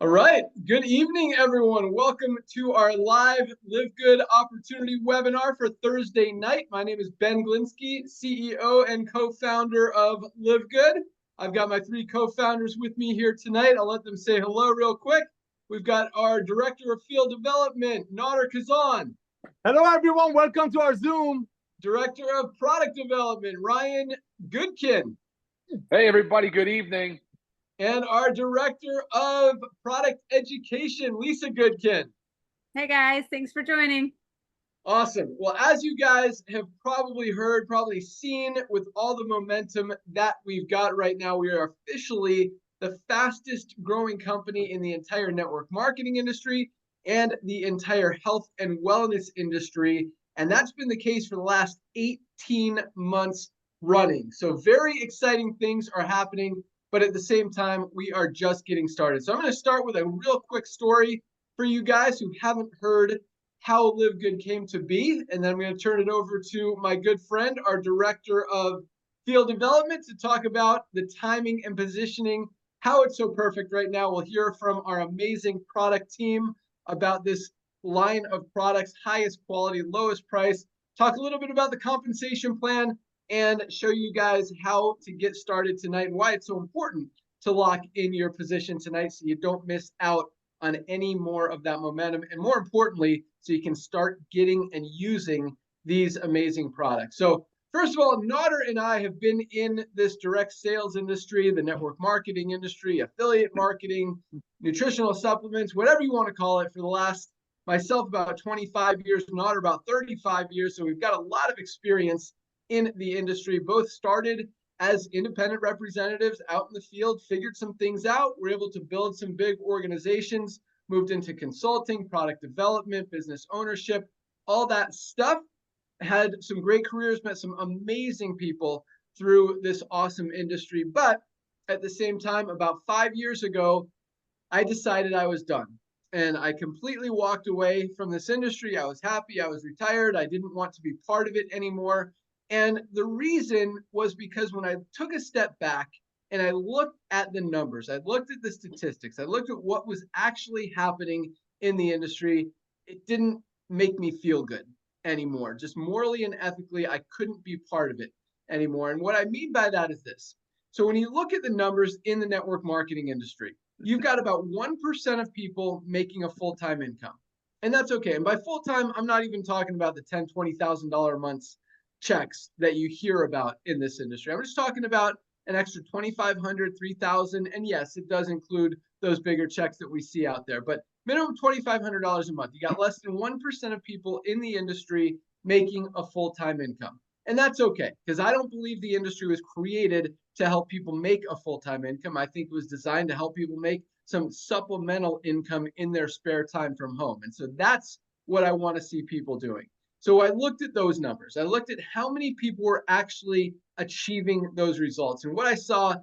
All right. Good evening, everyone. Welcome to our live LiveGood opportunity webinar for Thursday night. My name is Ben Glinsky, CEO and co-founder of LiveGood. I've got my three co-founders with me here tonight. I'll let them say hello real quick. We've got our Director of Field Development, Nader Kazan. Hello, everyone. Welcome to our Zoom. Director of Product Development, Ryan Goodkin. Hey, everybody. Good evening. And our Director of Product Education, Lisa Goodkin. Hey guys, thanks for joining. Awesome. Well, as you guys have probably heard, probably seen with all the momentum that we've got right now, we are officially the fastest growing company in the entire network marketing industry and the entire health and wellness industry. And that's been the case for the last 18 months running. So very exciting things are happening. But at the same time, we are just getting started. So I'm going to start with a real quick story for you guys who haven't heard how LiveGood came to be. And then I'm going to turn it over to my good friend, our Director of Field Development, to talk about the timing and positioning, how it's so perfect right now. We'll hear from our amazing product team about this line of products, highest quality, lowest price, talk a little bit about the compensation plan, and show you guys how to get started tonight and why it's so important to lock in your position tonight so you don't miss out on any more of that momentum. And more importantly, so you can start getting and using these amazing products. So first of all, Nader and I have been in this direct sales industry, the network marketing industry, affiliate marketing, nutritional supplements, whatever you want to call it, for the last, myself, about 25 years, Nader about 35 years. So we've got a lot of experience in the industry. Both started as independent representatives out in the field, figured some things out, were able to build some big organizations, moved into consulting, product development, business ownership, all that stuff. Had some great careers, met some amazing people through this awesome industry. But at the same time, about 5 years ago, I decided I was done. And I completely walked away from this industry. I was happy. I was retired. I didn't want to be part of it anymore. And the reason was because when I took a step back and I looked at the numbers, I looked at the statistics, I looked at what was actually happening in the industry, it didn't make me feel good anymore. Just morally and ethically, I couldn't be part of it anymore. And what I mean by that is this. So when you look at the numbers in the network marketing industry, you've got about 1% of people making a full-time income. And that's okay. And by full-time, I'm not even talking about the $10,000, $20,000 months checks that you hear about in this industry. I'm just talking about an extra $2,500, $3,000, and yes, it does include those bigger checks that we see out there, but minimum $2,500 a month. You got less than 1% of people in the industry making a full-time income. And that's okay, because I don't believe the industry was created to help people make a full-time income. I think it was designed to help people make some supplemental income in their spare time from home. And so that's what I want to see people doing. So I looked at those numbers. I looked at how many people were actually achieving those results. And what I saw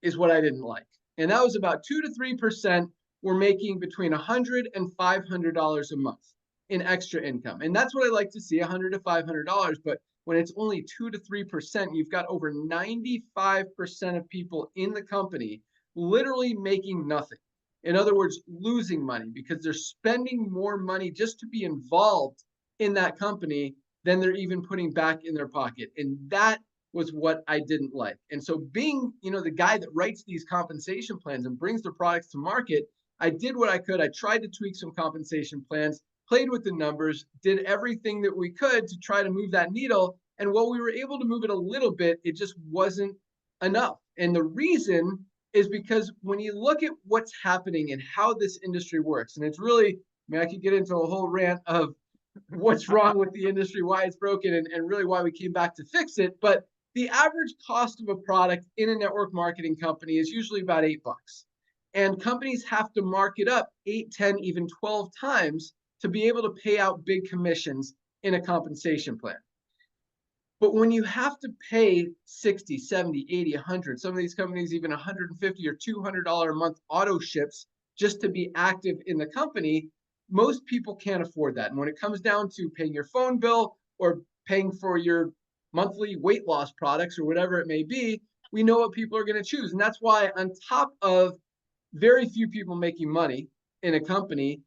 is what I didn't like. And that was about 2 to 3% were making between $100 and $500 a month in extra income. And that's what I like to see, $100 to $500. But when it's only 2 to 3%, you've got over 95% of people in the company literally making nothing. In other words, losing money because they're spending more money just to be involved in that company than they're even putting back in their pocket. And that was what I didn't like. And so being, the guy that writes these compensation plans and brings the products to market, I did what I could. I tried to tweak some compensation plans, played with the numbers, did everything that we could to try to move that needle. And while we were able to move it a little bit, it just wasn't enough. And the reason is because when you look at what's happening and how this industry works, and it's really, I could get into a whole rant of what's wrong with the industry, why it's broken, and really why we came back to fix it. But the average cost of a product in a network marketing company is usually about $8. And companies have to mark it up 8, 10, even 12 times to be able to pay out big commissions in a compensation plan. But when you have to pay 60, 70, 80, 100, some of these companies even $150 or $200 a month auto ships just to be active in the company, most people can't afford that. And when it comes down to paying your phone bill or paying for your monthly weight loss products or whatever it may be, we know what people are going to choose. And that's why on top of very few people making money in a company.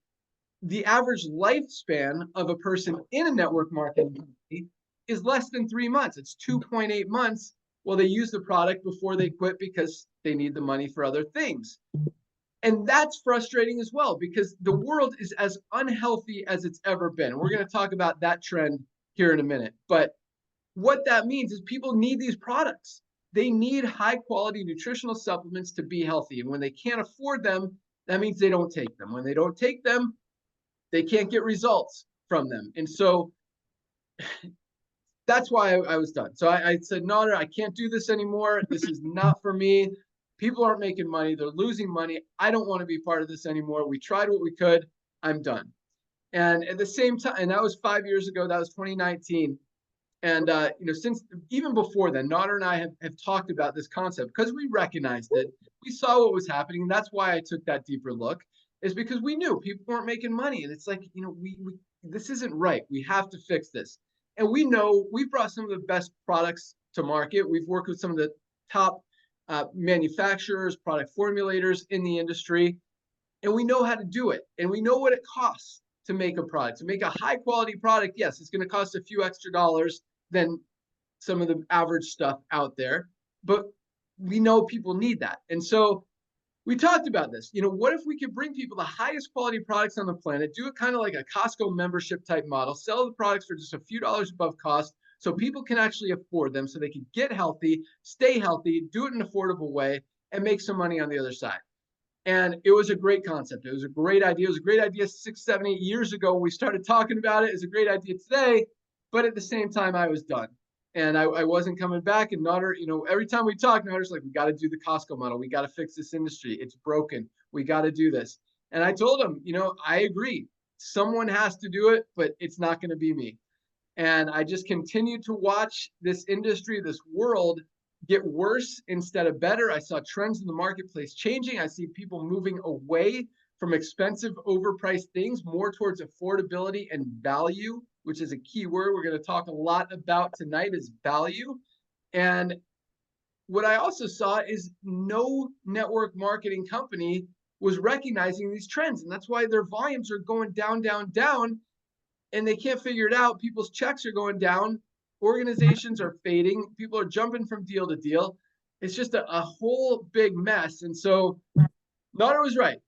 The average lifespan of a person in a network marketing company is less than 3 months. It's 2.8 months. Well, they use the product before they quit because they need the money for other things. And that's frustrating as well, because the world is as unhealthy as it's ever been. We're going to talk about that trend here in a minute. But what that means is people need these products. They need high quality nutritional supplements to be healthy. And when they can't afford them, that means they don't take them. When they don't take them, they can't get results from them. And so that's why I was done. So I said, no, I can't do this anymore. This is not for me. People aren't making money. They're losing money. I don't want to be part of this anymore. We tried what we could. I'm done. And at the same time, and that was 5 years ago, that was 2019. And, since even before then, Nader and I have talked about this concept because we recognized it. We saw what was happening. And that's why I took that deeper look, is because we knew people weren't making money. And it's like, this isn't right. We have to fix this. And we know we've brought some of the best products to market. We've worked with some of the top manufacturers, product formulators in the industry, and we know how to do it. And we know what it costs to make a product. To make a high quality product, yes, it's going to cost a few extra dollars than some of the average stuff out there, but we know people need that. And so we talked about this. What if we could bring people the highest quality products on the planet, do it kind of like a Costco membership type model, sell the products for just a few dollars above cost so people can actually afford them, so they can get healthy, stay healthy, do it in an affordable way, and make some money on the other side. And it was a great concept. It was a great idea. It was a great idea 6, 7, 8 years ago when we started talking about it. It's a great idea today, but at the same time, I was done. And I wasn't coming back. And Nader, every time we talk, Nader's like, we got to do the Costco model. We got to fix this industry. It's broken. We got to do this. And I told him, I agree. Someone has to do it, but it's not going to be me. And I just continued to watch this industry, this world get worse instead of better. I saw trends in the marketplace changing. I see people moving away from expensive, overpriced things, more towards affordability and value, which is a key word we're going to talk a lot about tonight, is value. And what I also saw is no network marketing company was recognizing these trends. And that's why their volumes are going down, down, down. And they can't figure it out. People's checks are going down. Organizations are fading. People are jumping from deal to deal. It's just a whole big mess. And so Nader was right.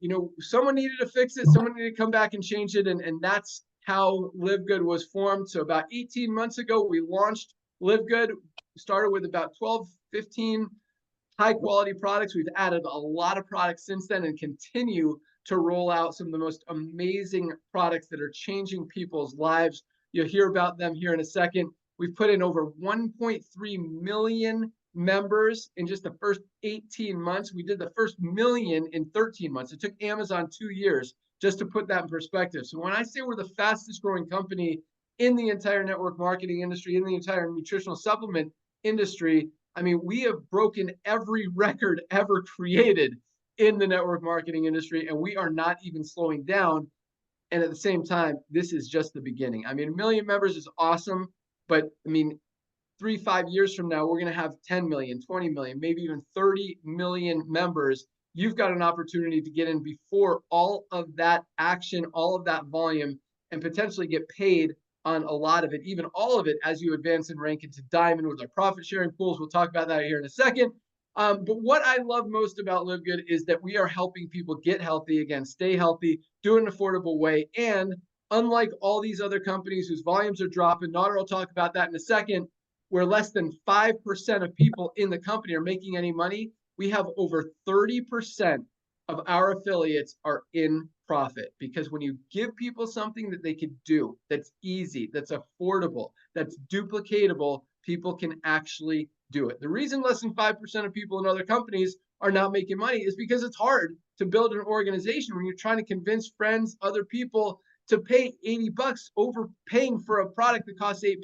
Someone needed to fix it. Someone needed to come back and change it. And that's how LiveGood was formed. So about 18 months ago, we launched LiveGood. We started with about 12, 15 high quality products. We've added a lot of products since then and continue to roll out some of the most amazing products that are changing people's lives. You'll hear about them here in a second. We've put in over 1.3 million members in just the first 18 months. We did the first million in 13 months. It took Amazon 2 years just to put that in perspective. So when I say we're the fastest growing company in the entire network marketing industry, in the entire nutritional supplement industry, I mean, we have broken every record ever created in the network marketing industry, and we are not even slowing down. And at the same time, this is just the beginning. I mean, 1 million members is awesome, but I mean, 3-5 years from now, we're going to have 10 million, 20 million, maybe even 30 million members. You've got an opportunity to get in before all of that action, all of that volume, and potentially get paid on a lot of it, even all of it, as you advance and rank into diamond with our profit sharing pools. We'll talk about that here in a second. But what I love most about LiveGood is that we are helping people get healthy again, stay healthy, do it in an affordable way. And unlike all these other companies whose volumes are dropping, Nader will talk about that in a second, where less than 5% of people in the company are making any money, we have over 30% of our affiliates are in profit. Because when you give people something that they can do, that's easy, that's affordable, that's duplicatable, people can actually do it. The reason less than 5% of people in other companies are not making money is because it's hard to build an organization when you're trying to convince friends, other people to pay $80 over paying for a product that costs $8.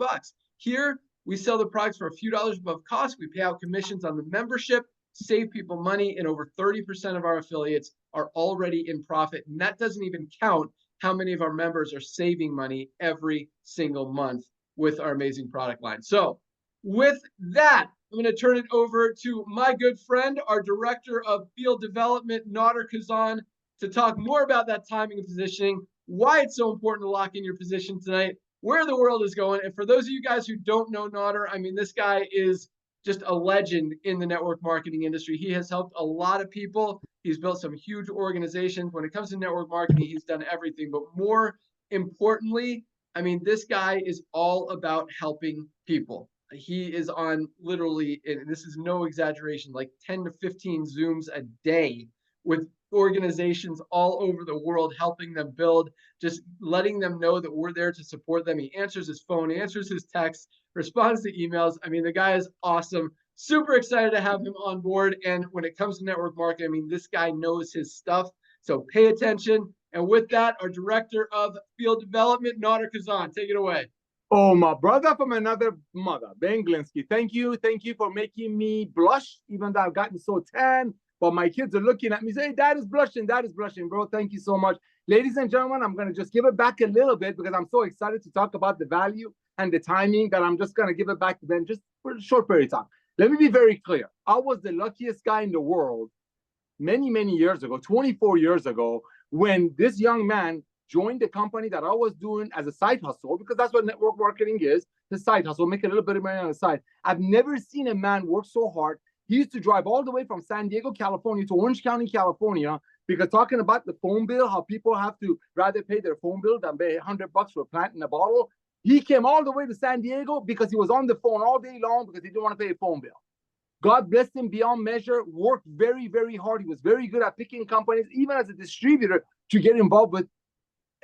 Here, we sell the products for a few dollars above cost. We pay out commissions on the membership, save people money, and over 30% of our affiliates are already in profit. And that doesn't even count how many of our members are saving money every single month with our amazing product line. So With that, I'm going to turn it over to my good friend, our Director of Field Development, Nader Kazan, to talk more about that timing and positioning, why it's so important to lock in your position tonight, where the world is going. And for those of you guys who don't know Nader, I mean, this guy is just a legend in the network marketing industry. He has helped a lot of people. He's built some huge organizations. When it comes to network marketing, he's done everything. But more importantly, I mean, this guy is all about helping people. He is on literally, and this is no exaggeration, like 10 to 15 Zooms a day with organizations all over the world, helping them build, just letting them know that we're there to support them. He answers his phone, answers his texts, responds to emails. I mean, the guy is awesome. Super excited to have him on board. And when it comes to network marketing, I mean, this guy knows his stuff. So pay attention. And with that, our Director of Field Development, Nader Kazan, take it away. Oh, my brother from another mother, Ben Glinsky. Thank you for making me blush, even though I've gotten so tan. But my kids are looking at me saying, Dad is blushing, bro. Thank you so much. Ladies and gentlemen, I'm going to just give it back a little bit because I'm so excited to talk about the value and the timing that I'm just going to give it back to Ben just for a short period of time. Let me be very clear. I was the luckiest guy in the world many, many years ago, 24 years ago, when this young man joined the company that I was doing as a side hustle, because that's what network marketing is, the side hustle, make a little bit of money on the side. I've never seen a man work so hard. He used to drive all the way from San Diego, California to Orange County, California, because talking about the phone bill, how people have to rather pay their phone bill than pay $100 for a plant in a bottle. He came all the way to San Diego because he was on the phone all day long because he didn't want to pay a phone bill. God blessed him beyond measure, worked very, very hard. He was very good at picking companies, even as a distributor, to get involved with.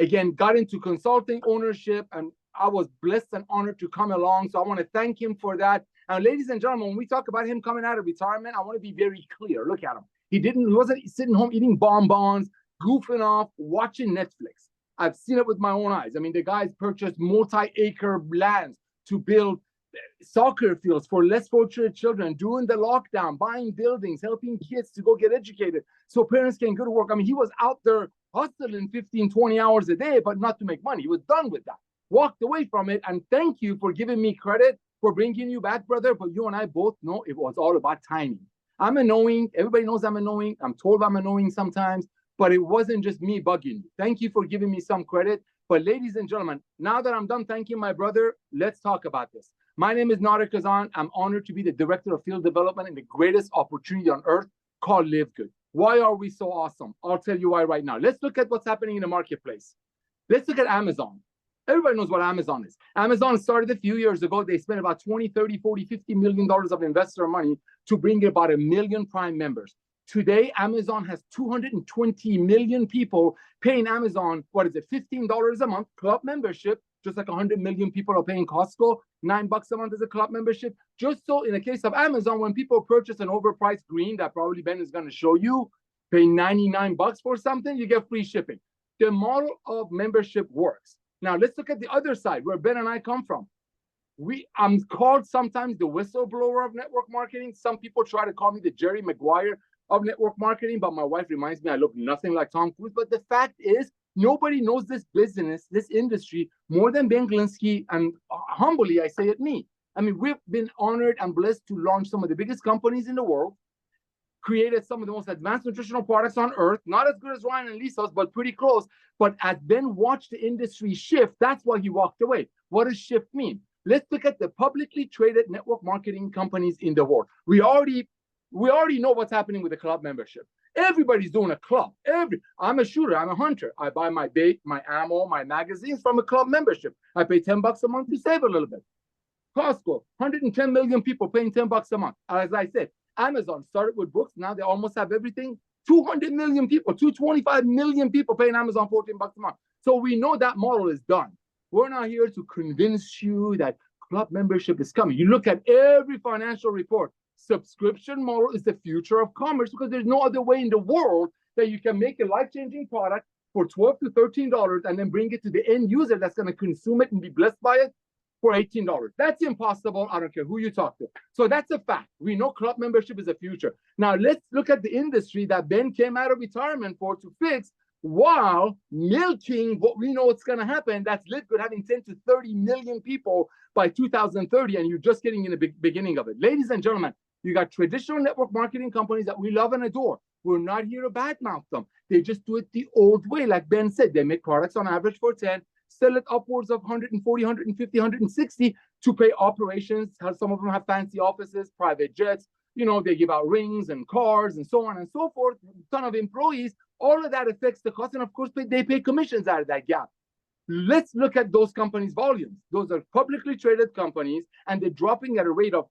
Again, got into consulting, ownership, and I was blessed and honored to come along. So I want to thank him for that. And ladies and gentlemen, when we talk about him coming out of retirement, I want to be very clear. Look at him. He wasn't sitting home eating bonbons, goofing off, watching Netflix. I've seen it with my own eyes. I mean, the guys purchased multi-acre lands to build soccer fields for less fortunate children during the lockdown, buying buildings, helping kids to go get educated so parents can go to work. I mean, he was out there hustling 15, 20 hours a day, but not to make money. He was done with that, walked away from it. And thank you for giving me credit for bringing you back, brother. But you and I both know it was all about timing. I'm annoying. Everybody knows I'm annoying. I'm told I'm annoying sometimes, but it wasn't just me bugging you. Thank you for giving me some credit. But ladies and gentlemen, now that I'm done thanking my brother, let's talk about this. My name is Nader Kazan. I'm honored to be the Director of Field Development in the greatest opportunity on earth called LiveGood. Why are we so awesome? I'll tell you why right now. Let's look at what's happening in the marketplace. Let's look at Amazon. Everybody knows what Amazon is. Amazon started a few years ago. They spent about 20, 30, 40, $50 million of investor money to bring about 1 million Prime members. Today, Amazon has 220 million people paying Amazon, what is it, $15 a month, club membership, just like 100 million people are paying Costco, $9 a month as a club membership. Just so in the case of Amazon, when people purchase an overpriced green that probably Ben is going to show you, pay $99 for something, you get free shipping. The model of membership works. Now, let's look at the other side, where Ben and I come from. I'm called sometimes the whistleblower of network marketing. Some people try to call me the Jerry Maguire of network marketing, but my wife reminds me I look nothing like Tom Cruise. But the fact is, nobody knows this business, this industry, more than Ben Glinsky, and humbly, I say it, me. I mean, we've been honored and blessed to launch some of the biggest companies in the world, created some of the most advanced nutritional products on earth, not as good as Ryan and Lisa's, but pretty close. But as Ben watched the industry shift, that's why he walked away. What does shift mean? Let's look at the publicly traded network marketing companies in the world. We already know what's happening with the club membership. Everybody's doing a club. I'm a shooter. I'm a hunter. I buy my bait, my ammo, my magazines from a club membership. I pay $10 a month to save a little bit. Costco, 110 million people paying $10 a month. As I said, Amazon started with books. Now they almost have everything. 200 million people, 225 million people paying Amazon $14 a month. So we know that model is done. We're not here to convince you that club membership is coming. You look at every financial report. Subscription model is the future of commerce because there's no other way in the world that you can make a life-changing product for $12 to $13 and then bring it to the end user that's going to consume it and be blessed by it for $18. That's impossible. I don't care who you talk to. So that's a fact. We know club membership is the future. Now let's look at the industry that Ben came out of retirement for to fix while milking what we know what's going to happen. That's LiveGood having 10 to 30 million people by 2030, and you're just getting in the beginning of it. Ladies and gentlemen, you got traditional network marketing companies that we love and adore. We're not here to badmouth them. They just do it the old way. Like Ben said, they make products on average for 10, sell it upwards of 140, 150, 160 to pay operations. Some of them have fancy offices, private jets. You know, they give out rings and cars and so on and so forth. A ton of employees. All of that affects the cost. And of course, they pay commissions out of that gap. Let's look at those companies' volumes. Those are publicly traded companies, and they're dropping at a rate of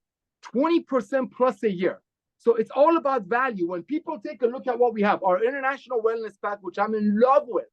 20% plus a year. So it's all about value. When people take a look at what we have, our international wellness pack, which I'm in love with,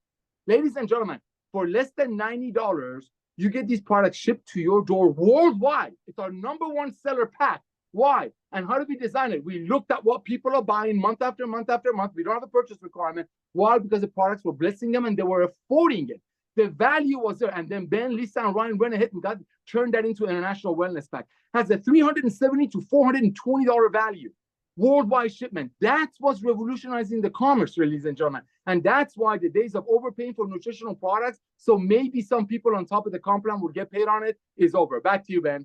ladies and gentlemen, for less than $90, you get these products shipped to your door worldwide. It's our #1 seller pack. Why? And how did we design it? We looked at what people are buying month after month after month. We don't have a purchase requirement. Why? Because the products were blessing them and they were affording it. The value was there. And then Ben, Lisa, and Ryan went ahead and turned that into an international wellness pack. Has a $370 to $420 value. Worldwide shipment. That's what's revolutionizing the commerce, ladies and gentlemen. And that's why the days of overpaying for nutritional products, so maybe some people on top of the comp plan would get paid on it, is over. Back to you, Ben.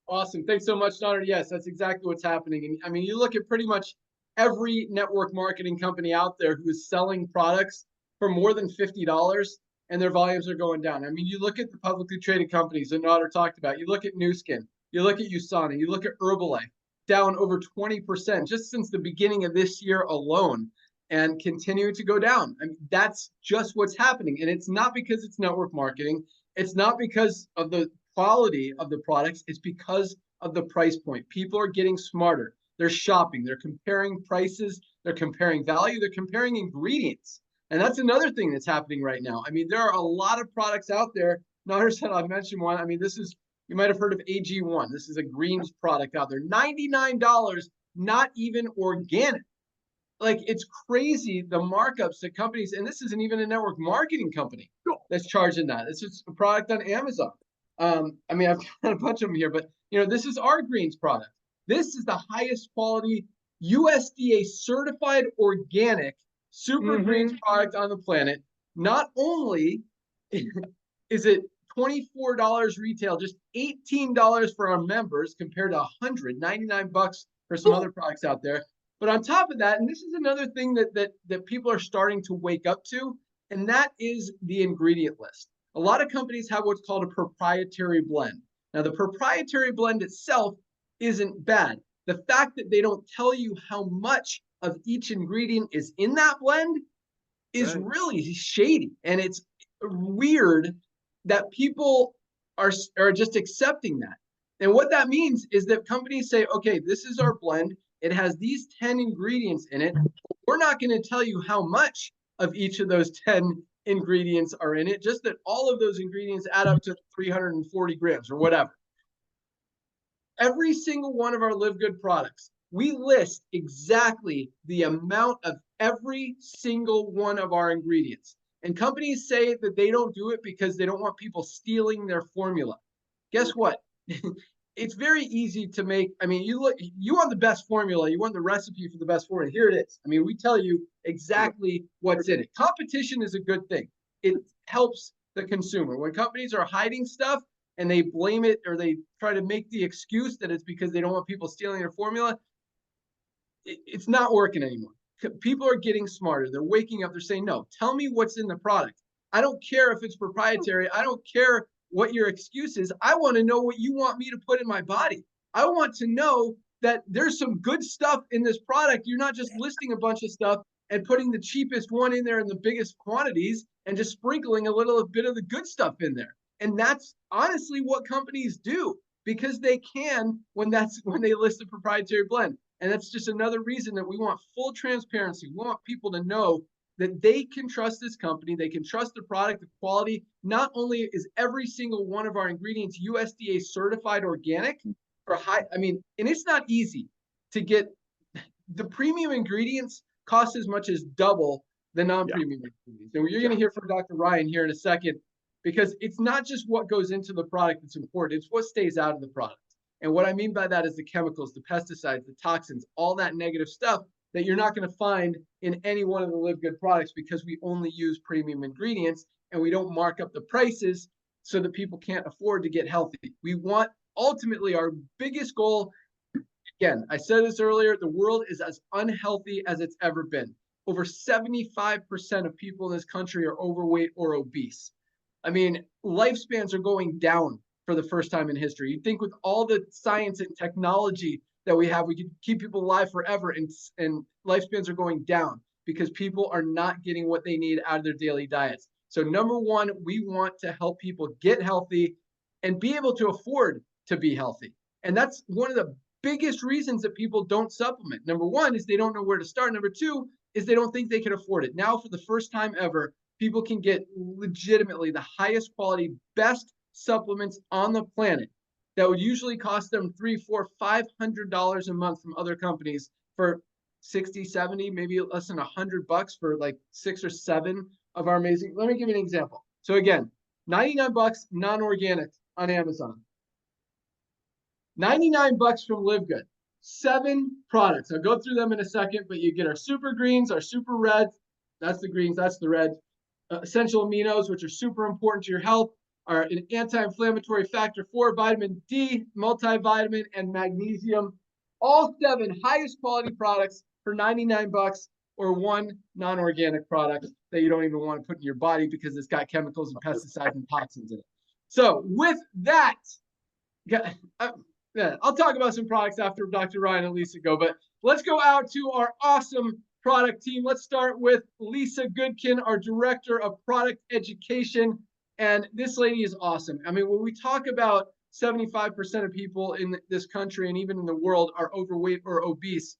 Awesome. Thanks so much, Donner. Yes, that's exactly what's happening. And I mean, you look at pretty much every network marketing company out there who is selling products for more than $50 and their volumes are going down. I mean, you look at the publicly traded companies that Nader talked about. You look at Nu Skin, you look at USANA, you look at Herbalife, down over 20% just since the beginning of this year alone, and continue to go down. I mean, that's just what's happening. And it's not because it's network marketing. It's not because of the quality of the products. It's because of the price point. People are getting smarter. They're shopping. They're comparing prices. They're comparing value. They're comparing ingredients. And that's another thing that's happening right now. I mean, there are a lot of products out there. Nader said I've mentioned one. I mean, this is, you might have heard of AG1. This is a greens product out there. $99, not even organic. Like, it's crazy the markups that companies, and this isn't even a network marketing company that's charging that. It's just a product on Amazon. I mean, I've got a bunch of them here, but you know, this is our greens product. This is the highest quality USDA certified organic super greens product on the planet. Not only is it $24 retail, just $18 for our members compared to $199 for some other products out there. But on top of that, and this is another thing that people are starting to wake up to, and that is the ingredient list. A lot of companies have what's called a proprietary blend. Now, the proprietary blend itself isn't bad. The fact that they don't tell you how much of each ingredient is in that blend is really shady. And it's weird that people are just accepting that. And what that means is that companies say, okay, this is our blend. It has these 10 ingredients in it. We're not going to tell you how much of each of those 10 ingredients are in it, just that all of those ingredients add up to 340 grams or whatever. Every single one of our LiveGood products, we list exactly the amount of every single one of our ingredients. And companies say that they don't do it because they don't want people stealing their formula. Guess what? It's very easy to make. I mean, you want the best formula, you want the recipe for the best formula. Here it is. I mean, we tell you exactly what's in it. Competition is a good thing. It helps the consumer. When companies are hiding stuff and they blame it or they try to make the excuse that it's because they don't want people stealing their formula, it's not working anymore. People are getting smarter. They're waking up. They're saying, no, tell me what's in the product. I don't care if it's proprietary. I don't care what your excuse is. I want to know what you want me to put in my body. I want to know that there's some good stuff in this product. You're not just listing a bunch of stuff and putting the cheapest one in there in the biggest quantities and just sprinkling a little bit of the good stuff in there. And that's honestly what companies do, because they can when they list a proprietary blend. And that's just another reason that we want full transparency. We want people to know that they can trust this company. They can trust the product, the quality. Not only is every single one of our ingredients USDA certified organic or high, I mean, and it's not easy to get. The premium ingredients cost as much as double the non-premium ingredients. And you're going to hear from Dr. Ryan here in a second, because it's not just what goes into the product that's important. It's what stays out of the product. And what I mean by that is the chemicals, the pesticides, the toxins, all that negative stuff that you're not going to find in any one of the LiveGood products, because we only use premium ingredients and we don't mark up the prices so that people can't afford to get healthy. We want, ultimately, our biggest goal, again, I said this earlier, the world is as unhealthy as it's ever been. Over 75% of people in this country are overweight or obese. I mean, lifespans are going down for the first time in history. You'd think with all the science and technology that we have, we could keep people alive forever, and lifespans are going down because people are not getting what they need out of their daily diets. So number one, we want to help people get healthy and be able to afford to be healthy. And that's one of the biggest reasons that people don't supplement. Number one is they don't know where to start. Number two is they don't think they can afford it. Now, for the first time ever, people can get legitimately the highest quality, best supplements on the planet that would usually cost them $300, $400, $500 a month from other companies for 60, 70, maybe less than $100 for like 6 or 7 of our amazing. Let me give you an example. So again, $99 non-organic on Amazon. $99 from LiveGood. 7 products. I'll go through them in a second, but you get our super greens, our super reds. That's the greens, that's the reds. Essential aminos, which are super important to your health, are an anti-inflammatory factor 4, vitamin D, multivitamin, and magnesium. All 7 highest quality products for $99, or 1 non-organic product that you don't even want to put in your body because it's got chemicals and pesticides and toxins in it. So with that, I'll talk about some products after Dr. Ryan and Lisa go, but let's go out to our awesome product team. Let's start with Lisa Goodkin, our Director of Product Education. And this lady is awesome. I mean, when we talk about 75% of people in this country and even in the world are overweight or obese,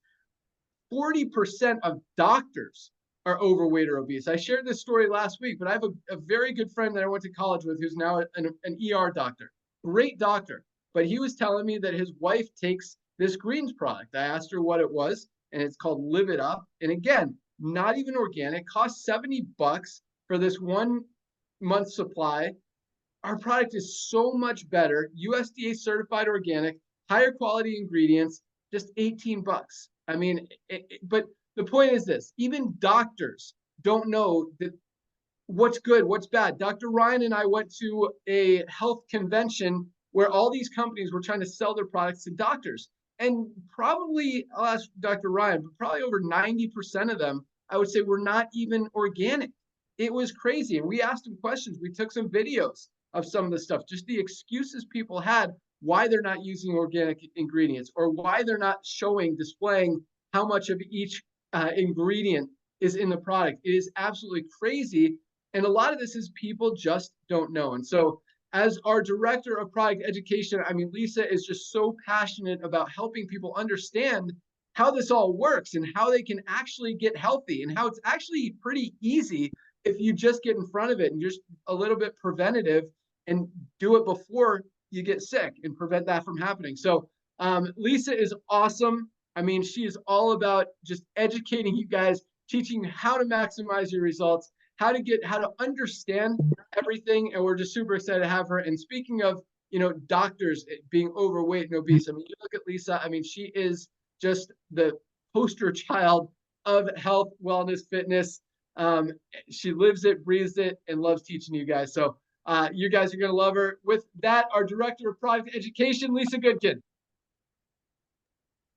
40% of doctors are overweight or obese. I shared this story last week, but I have a very good friend that I went to college with who's now an ER doctor, great doctor. But he was telling me that his wife takes this greens product. I asked her what it was, and it's called Live It Up. And again, not even organic, costs $70 for this 1 month supply. Our product is so much better, USDA certified organic, higher quality ingredients, just $18. I mean, but the point is this, even doctors don't know that what's good, what's bad. Dr. Ryan and I went to a health convention where all these companies were trying to sell their products to doctors. And probably, I'll ask Dr. Ryan, but probably over 90% of them, I would say, were not even organic. It was crazy. And we asked them questions. We took some videos of some of the stuff, just the excuses people had why they're not using organic ingredients, or why they're not displaying how much of each ingredient is in the product. It is absolutely crazy. And a lot of this is people just don't know. And so as our Director of Product Education, I mean, Lisa is just so passionate about helping people understand how this all works and how they can actually get healthy, and how it's actually pretty easy if you just get in front of it and just a little bit preventative and do it before you get sick and prevent that from happening. So Lisa is awesome. I mean, she is all about just educating you guys, teaching you how to maximize your results, how to understand everything. And we're just super excited to have her. And speaking of, doctors being overweight and obese, I mean, you look at Lisa, I mean, she is just the poster child of health, wellness, fitness. She lives it, breathes it, and loves teaching you guys. So you guys are going to love her. With that, our Director of Product Education, Lisa Goodkin.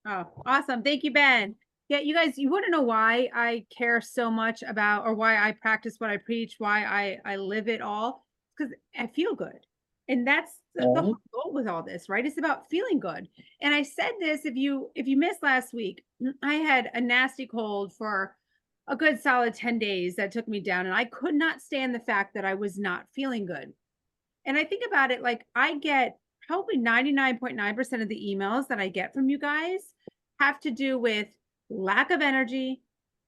Oh, awesome. Thank you, Ben. Yeah, you guys, you want to know why I care so much about, or why I practice what I preach, why I live it all? Because I feel good. And that's the whole goal with all this, right? It's about feeling good. And I said this, if you missed last week, I had a nasty cold for a good solid 10 days that took me down. And I could not stand the fact that I was not feeling good. And I think about it, like, I get probably 99.9% of the emails that I get from you guys have to do with lack of energy,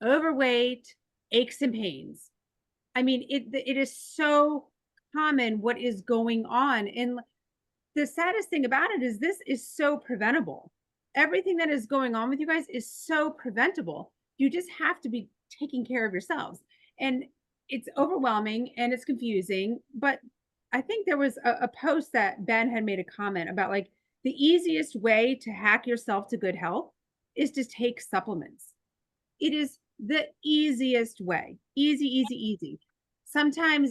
overweight, aches and pains. I mean, it is so common what is going on. And the saddest thing about it is this is so preventable. Everything that is going on with you guys is so preventable. You just have to be taking care of yourselves. And it's overwhelming and it's confusing. But I think there was a post that Ben had made a comment about, like, the easiest way to hack yourself to good health is to take supplements. It is the easiest way. Easy, easy, easy. Sometimes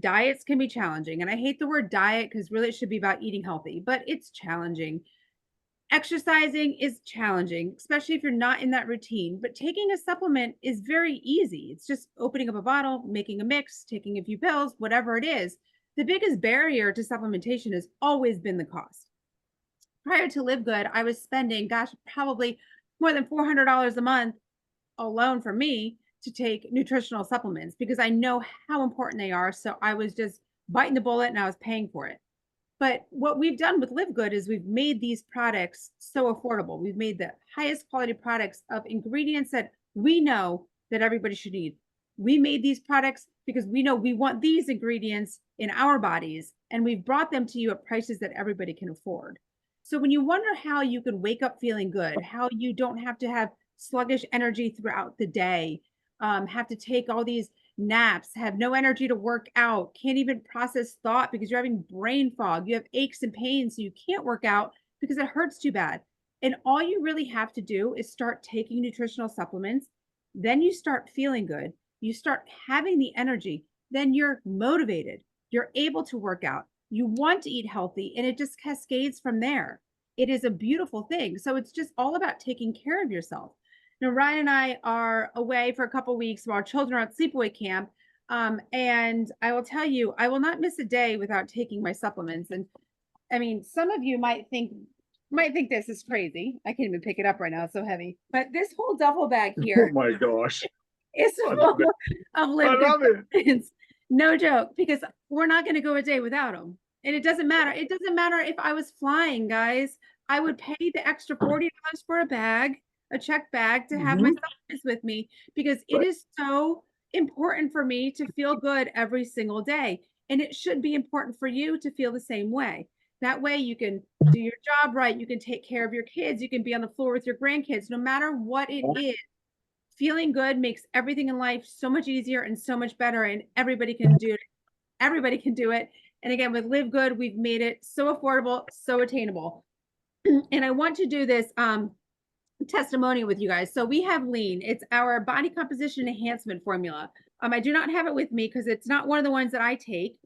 diets can be challenging. And I hate the word diet because really it should be about eating healthy, but it's challenging. Exercising is challenging, especially if you're not in that routine, but taking a supplement is very easy. It's just opening up a bottle, making a mix, taking a few pills, whatever it is. The biggest barrier to supplementation has always been the cost. Prior to LiveGood, I was spending, gosh, probably more than $400 a month alone for me to take nutritional supplements because I know how important they are. So I was just biting the bullet and I was paying for it. But what we've done with LiveGood is we've made these products so affordable. We've made the highest quality products of ingredients that we know that everybody should eat. We made these products because we know we want these ingredients in our bodies, and we've brought them to you at prices that everybody can afford. So when you wonder how you can wake up feeling good, how you don't have to have sluggish energy throughout the day, have to take all these naps, have no energy to work out, can't even process thought because you're having brain fog, you have aches and pains, so you can't work out because it hurts too bad. And all you really have to do is start taking nutritional supplements. Then you start feeling good. You start having the energy. Then you're motivated. You're able to work out. You want to eat healthy, and it just cascades from there. It is a beautiful thing. So it's just all about taking care of yourself. Now, Ryan and I are away for a couple of weeks while our children are at sleepaway camp. And I will tell you, I will not miss a day without taking my supplements. And I mean, some of you might think this is crazy. I can't even pick it up right now. It's so heavy. But this whole duffel bag here Oh my gosh. is I full love it. of I live love it. supplements. No joke, because we're not going to go a day without them. And it doesn't matter. It doesn't matter if I was flying, guys. I would pay the extra $40 for a bag, a check bag, to have my supplements with me because it is so important for me to feel good every single day. And it should be important for you to feel the same way. That way you can do your job right. You can take care of your kids. You can be on the floor with your grandkids, no matter what it is. Feeling good makes everything in life so much easier and so much better. And everybody can do it. Everybody can do it. And again, with LiveGood, we've made it so affordable, so attainable. And I want to do this testimonial with you guys. So we have lean. It's our body composition enhancement formula. I do not have it with me because it's not one of the ones that I take.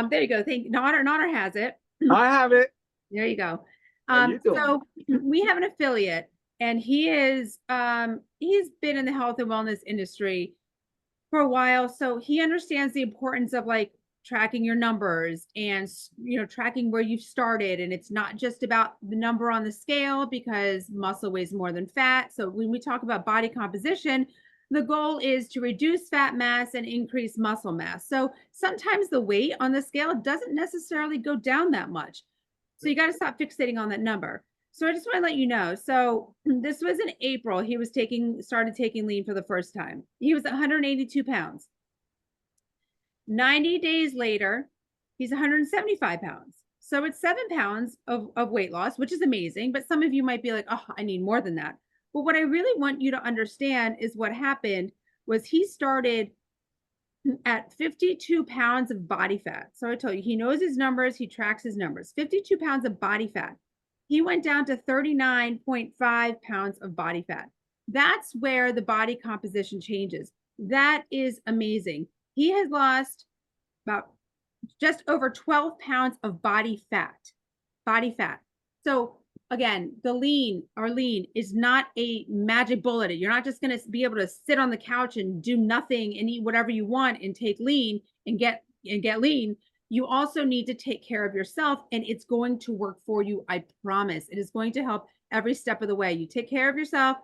There you go. Nodder has it. I have it. There you go. You doing? So we have an affiliate, and he is he's been in the health and wellness industry for a while. So he understands the importance of like tracking your numbers and tracking where you've started. And it's not just about the number on the scale because muscle weighs more than fat. So when we talk about body composition, the goal is to reduce fat mass and increase muscle mass. So sometimes the weight on the scale doesn't necessarily go down that much. So you got to stop fixating on that number. So I just want to let you know. So this was in April. He was started taking lean for the first time. He was 182 pounds. 90 days later, he's 175 pounds. So it's 7 pounds of weight loss, which is amazing. But some of you might be like, oh, I need more than that. But what I really want you to understand is what happened was he started at 52 pounds of body fat. So I told you, he knows his numbers. He tracks his numbers. 52 pounds of body fat. He went down to 39.5 pounds of body fat. That's where the body composition changes. That is amazing. He has lost about just over 12 pounds of body fat. So again, lean is not a magic bullet. You're not just going to be able to sit on the couch and do nothing and eat whatever you want and take lean and get lean. You also need to take care of yourself, and it's going to work for you. I promise. It is going to help every step of the way. You take care of yourself,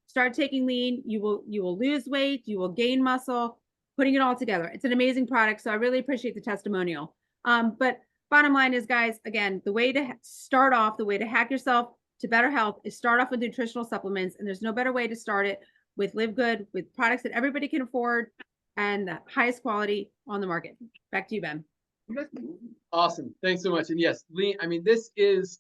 start taking lean, you will lose weight, you will gain muscle, putting it all together. It's an amazing product. So I really appreciate the testimonial. But bottom line is, guys, again, the way to start off, the way to hack yourself to better health is start off with nutritional supplements. And there's no better way to start it with LiveGood, with products that everybody can afford and the highest quality on the market. Back to you, Ben. Awesome. Thanks so much. And yes, lean, I mean, this is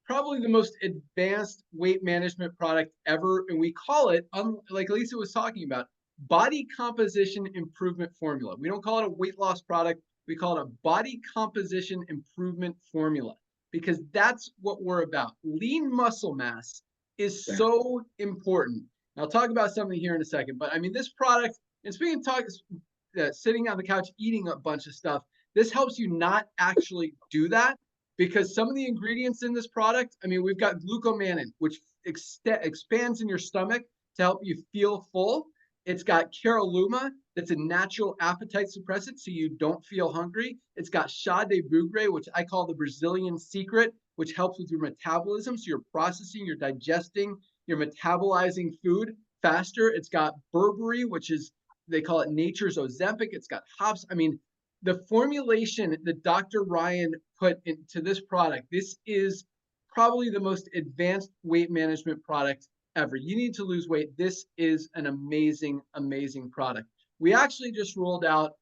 probably the most advanced weight management product ever. And we call it, like Lisa was talking about, body composition improvement formula. We don't call it a weight loss product. We call it a body composition improvement formula because that's what we're about. Lean muscle mass is so important. And I'll talk about something here in a second, but I mean, this product, and speaking of sitting on the couch eating a bunch of stuff, this helps you not actually do that, because some of the ingredients in this product, I mean, we've got glucomannan, which expands in your stomach to help you feel full. It's got caralluma, that's a natural appetite suppressant, so you don't feel hungry. It's got chá de bugre, which I call the Brazilian secret, which helps with your metabolism, so you're processing, you're digesting, you're metabolizing food faster. It's got berberry, which is, they call it nature's Ozempic. It's got hops. I mean, the formulation that Dr. Ryan put into this product, this is probably the most advanced weight management product ever. You need to lose weight. This is an amazing, amazing product. We actually just rolled out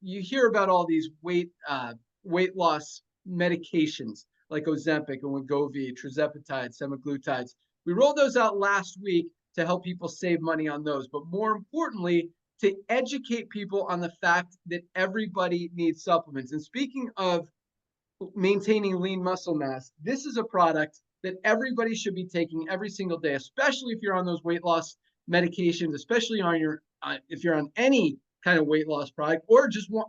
you hear about all these weight loss medications like Ozempic and Wegovy, tirzepatide, semaglutides. We rolled those out last week to help people save money on those, but more importantly, to educate people on the fact that everybody needs supplements. And speaking of maintaining lean muscle mass, this is a product that everybody should be taking every single day, especially if you're on those weight loss medications, especially on your if you're on any kind of weight loss product, or just want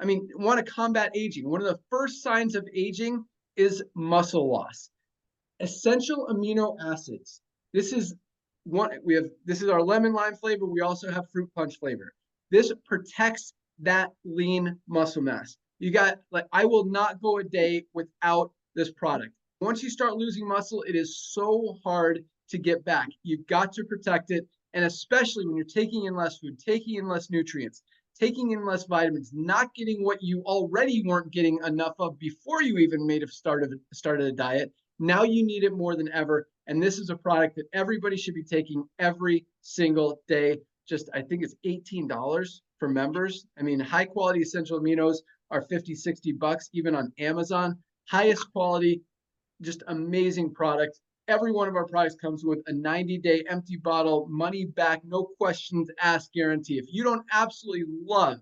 to combat aging. One of the first signs of aging is muscle loss. Essential amino acids. This is our lemon lime flavor. We also have fruit punch flavor. This protects that lean muscle mass. You got, like, I will not go a day without this product. Once you start losing muscle, it is so hard to get back. You've got to protect it. And especially when you're taking in less food, taking in less nutrients, taking in less vitamins, not getting what you already weren't getting enough of before you even started a diet. Now you need it more than ever. And this is a product that everybody should be taking every single day. Just, I think it's $18 for members. I mean, high quality essential aminos are $50-$60 even on Amazon. Highest quality, just amazing product. Every one of our products comes with a 90-day empty bottle, money back, no questions asked guarantee. If you don't absolutely love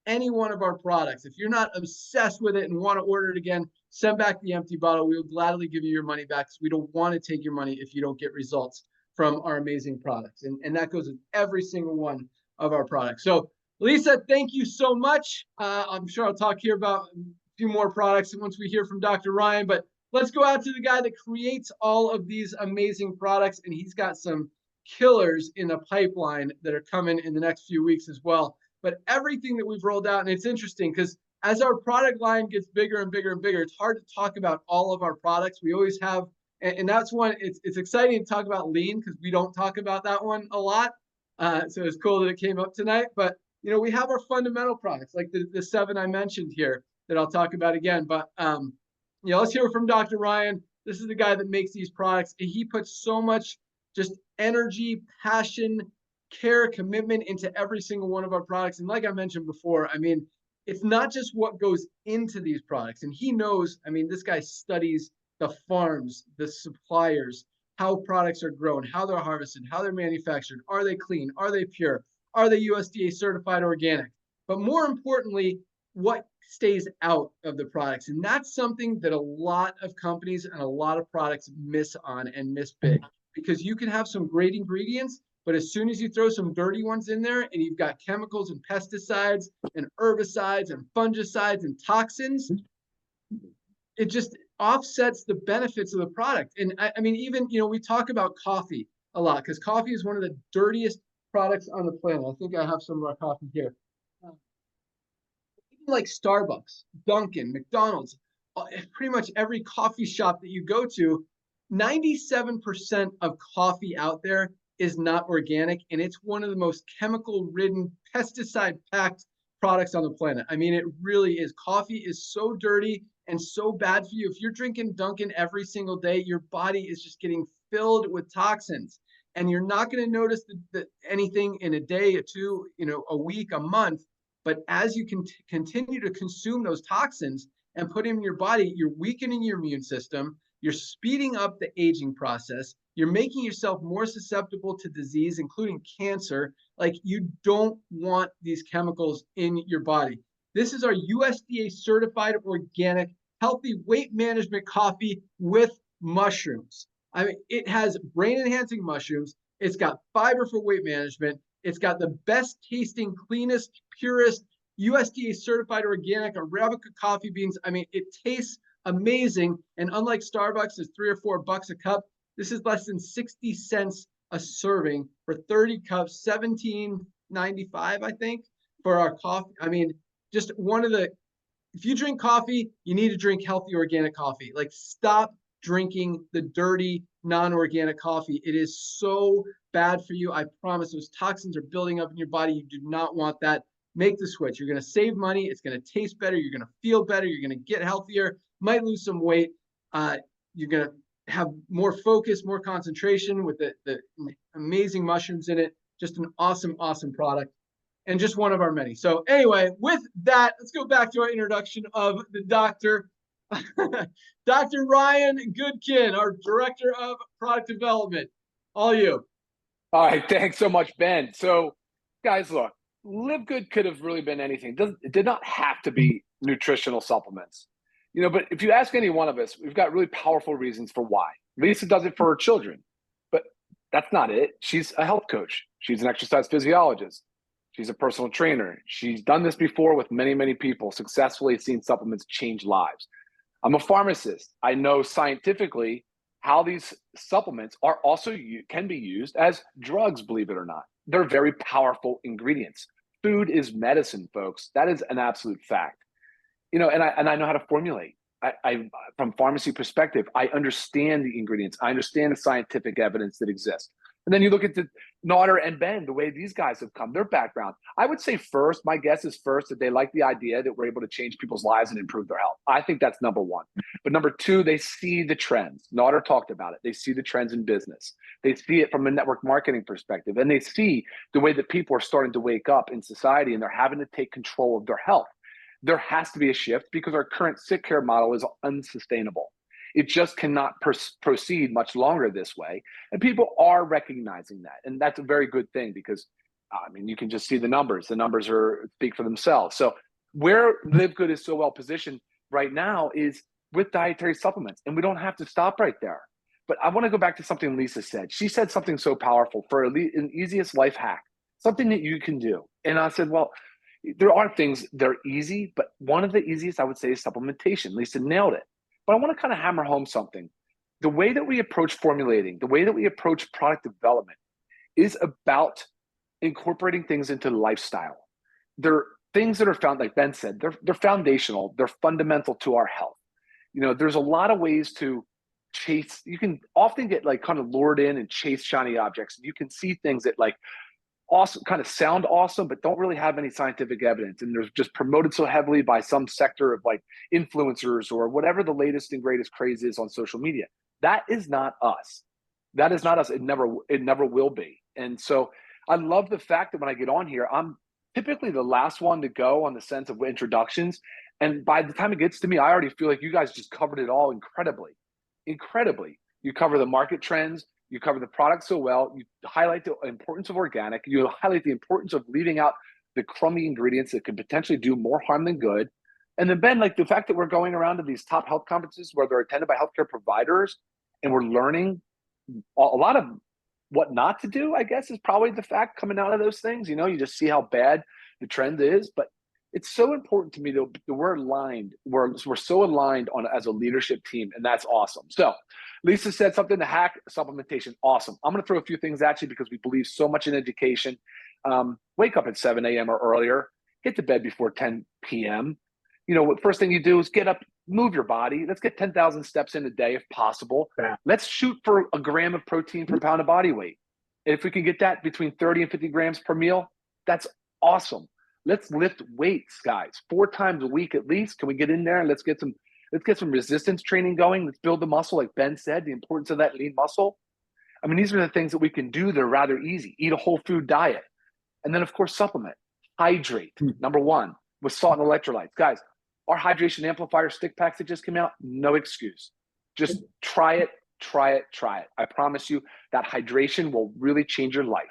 any one of our products, if you're not obsessed with it and want to order it again, send back the empty bottle. We will gladly give you your money back, because we don't want to take your money if you don't get results from our amazing products. And that goes with every single one of our products. So Lisa, thank you so much. I'm sure I'll talk here about a few more products once we hear from Dr. Ryan, but let's go out to the guy that creates all of these amazing products, and he's got some killers in the pipeline that are coming in the next few weeks as well. But everything that we've rolled out, and it's interesting because as our product line gets bigger and bigger and bigger, it's hard to talk about all of our products. We always have, and that's one, it's exciting to talk about lean because we don't talk about that one a lot. So it's cool that it came up tonight. But, you know, we have our fundamental products like the 7 I mentioned here that I'll talk about again. But, you know, let's hear from Dr. Ryan. This is the guy that makes these products, and he puts so much just energy, passion, care, commitment into every single one of our products. And like I mentioned before, I mean, it's not just what goes into these products. And he knows, I mean, this guy studies the farms, the suppliers, how products are grown, how they're harvested, how they're manufactured. Are they clean? Are they pure? Are they USDA certified organic? But more importantly, what stays out of the products. And that's something that a lot of companies and a lot of products miss on and miss big, because you can have some great ingredients, but as soon as you throw some dirty ones in there and you've got chemicals and pesticides and herbicides and fungicides and toxins, it just offsets the benefits of the product. And I mean, even, you know, we talk about coffee a lot because coffee is one of the dirtiest products on the planet. I think I have some of our coffee here. Even like Starbucks, Dunkin', McDonald's, pretty much every coffee shop that you go to, 97% of coffee out there is not organic, and it's one of the most chemical-ridden, pesticide-packed products on the planet. I mean, it really is. Coffee is so dirty and so bad for you. If you're drinking Dunkin' every single day, your body is just getting filled with toxins, and you're not going to notice anything in a day, or two, you know, a week, a month. But as you can continue to consume those toxins and put them in your body, you're weakening your immune system. You're speeding up the aging process. You're making yourself more susceptible to disease, including cancer. Like, you don't want these chemicals in your body. This is our USDA certified organic healthy weight management coffee with mushrooms. I mean, it has brain enhancing mushrooms. It's got fiber for weight management. It's got the best tasting, cleanest, purest USDA certified organic Arabica coffee beans. I mean, it tastes amazing. And unlike Starbucks, is $3 or $4 a cup. This is less than 60 cents a serving for 30 cups, $17.95, I think, for our coffee. I mean, just one of the, if you drink coffee, you need to drink healthy organic coffee. Like, stop drinking the dirty, non-organic coffee. It is so bad for you. I promise, those toxins are building up in your body. You do not want that. Make the switch. You're going to save money. It's going to taste better. You're going to feel better. You're going to get healthier, might lose some weight. You're going to have more focus, more concentration with the amazing mushrooms in it. Just an awesome, awesome product. And just one of our many. So anyway, with that, let's go back to our introduction of the doctor. Dr. Ryan Goodkin, our Director of Product Development. All you. All right, thanks so much, Ben. So, guys, look, LiveGood could have really been anything. It did not have to be nutritional supplements. You know, but if you ask any one of us, we've got really powerful reasons for why. Lisa does it for her children, but that's not it. She's a health coach. She's an exercise physiologist. She's a personal trainer. She's done this before with many, many people, successfully seen supplements change lives. I'm a pharmacist. I know scientifically how these supplements are also can be used as drugs, believe it or not. They're very powerful ingredients. Food is medicine, folks. That is an absolute fact. You know, and I know how to formulate. I from pharmacy perspective, I understand the ingredients. I understand the scientific evidence that exists. And then you look at the Naughter and Ben, the way these guys have come, their background. I would say first, my guess is first that they like the idea that we're able to change people's lives and improve their health. I think that's number one. But number two, they see the trends. Naughter talked about it. They see the trends in business. They see it from a network marketing perspective. And they see the way that people are starting to wake up in society and they're having to take control of their health. There has to be a shift because our current sick care model is unsustainable. It just cannot proceed much longer this way. And people are recognizing that. And that's a very good thing because, I mean, you can just see the numbers. The numbers speak for themselves. So where LiveGood is so well positioned right now is with dietary supplements. And we don't have to stop right there. But I want to go back to something Lisa said. She said something so powerful for an easiest life hack, something that you can do. And I said, well, there are things that are easy, but one of the easiest I would say is supplementation. Lisa nailed it. But I want to kind of hammer home something. The way that we approach formulating, the way that we approach product development is about incorporating things into lifestyle. They're things that are found, like Ben said, they're foundational, they're fundamental to our health. You know, there's a lot of ways to chase. You can often get like kind of lured in and chase shiny objects. You can see things that like awesome, kind of sound awesome, but don't really have any scientific evidence. And they're just promoted so heavily by some sector of like influencers or whatever the latest and greatest craze is on social media. That is not us. That is not us. It never will be. And so I love the fact that when I get on here, I'm typically the last one to go on the sense of introductions. And by the time it gets to me, I already feel like you guys just covered it all incredibly. You cover the market trends. You cover the product so well. You highlight the importance of organic. You highlight the importance of leaving out the crummy ingredients that could potentially do more harm than good. And then, Ben, like the fact that we're going around to these top health conferences where they're attended by healthcare providers and we're learning a lot of what not to do, I guess, is probably the fact coming out of those things. You know, you just see how bad the trend is. But it's so important to me that we're aligned. We're so aligned on as a leadership team, and that's awesome. So Lisa said something to hack supplementation. Awesome. I'm going to throw a few things at you because we believe so much in education. Wake up at 7 a.m. or earlier. Get to bed before 10 p.m. You know, what first thing you do is get up, move your body. Let's get 10,000 steps in a day if possible. Yeah. Let's shoot for a gram of protein per pound of body weight. And if we can get that between 30 and 50 grams per meal, that's awesome. Let's lift weights, guys, 4 times a week at least. Can we get in there and let's get some resistance training going. Let's build the muscle, like Ben said, the importance of that lean muscle. I mean, these are the things that we can do that are rather easy. Eat a whole food diet. And then, of course, supplement. Hydrate, number one, with salt and electrolytes. Guys, our hydration amplifier stick packs that just came out, no excuse. Just try it. I promise you that hydration will really change your life.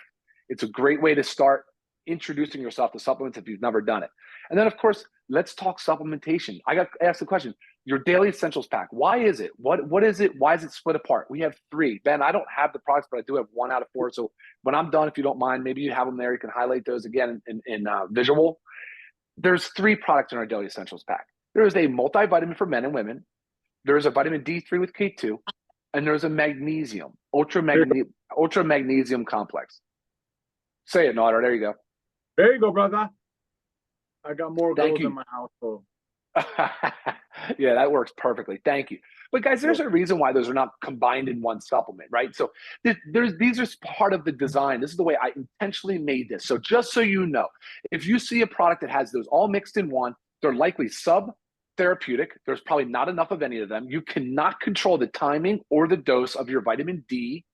It's a great way to start introducing yourself to supplements if you've never done it. And then, of course, let's talk supplementation. I got asked the question, your daily essentials pack. Why is it? What is it? Why is it split apart? We have 3. Ben, I don't have the products, but I do have 1 out of 4. So when I'm done, if you don't mind, maybe you have them there. You can highlight those again in visual. There's 3 products in our daily essentials pack. There is a multivitamin for men and women. There's a vitamin D3 with K2, and there's a magnesium, ultra magnesium complex. Say it, Nader. There you go. There you go, brother. I got more gold in my household. Yeah, that works perfectly. Thank you. But guys, there's a reason why those are not combined in one supplement, right? So these are part of the design. This is the way I intentionally made this. So just so you know, if you see a product that has those all mixed in one, they're likely sub-therapeutic. There's probably not enough of any of them. You cannot control the timing or the dose of your vitamin D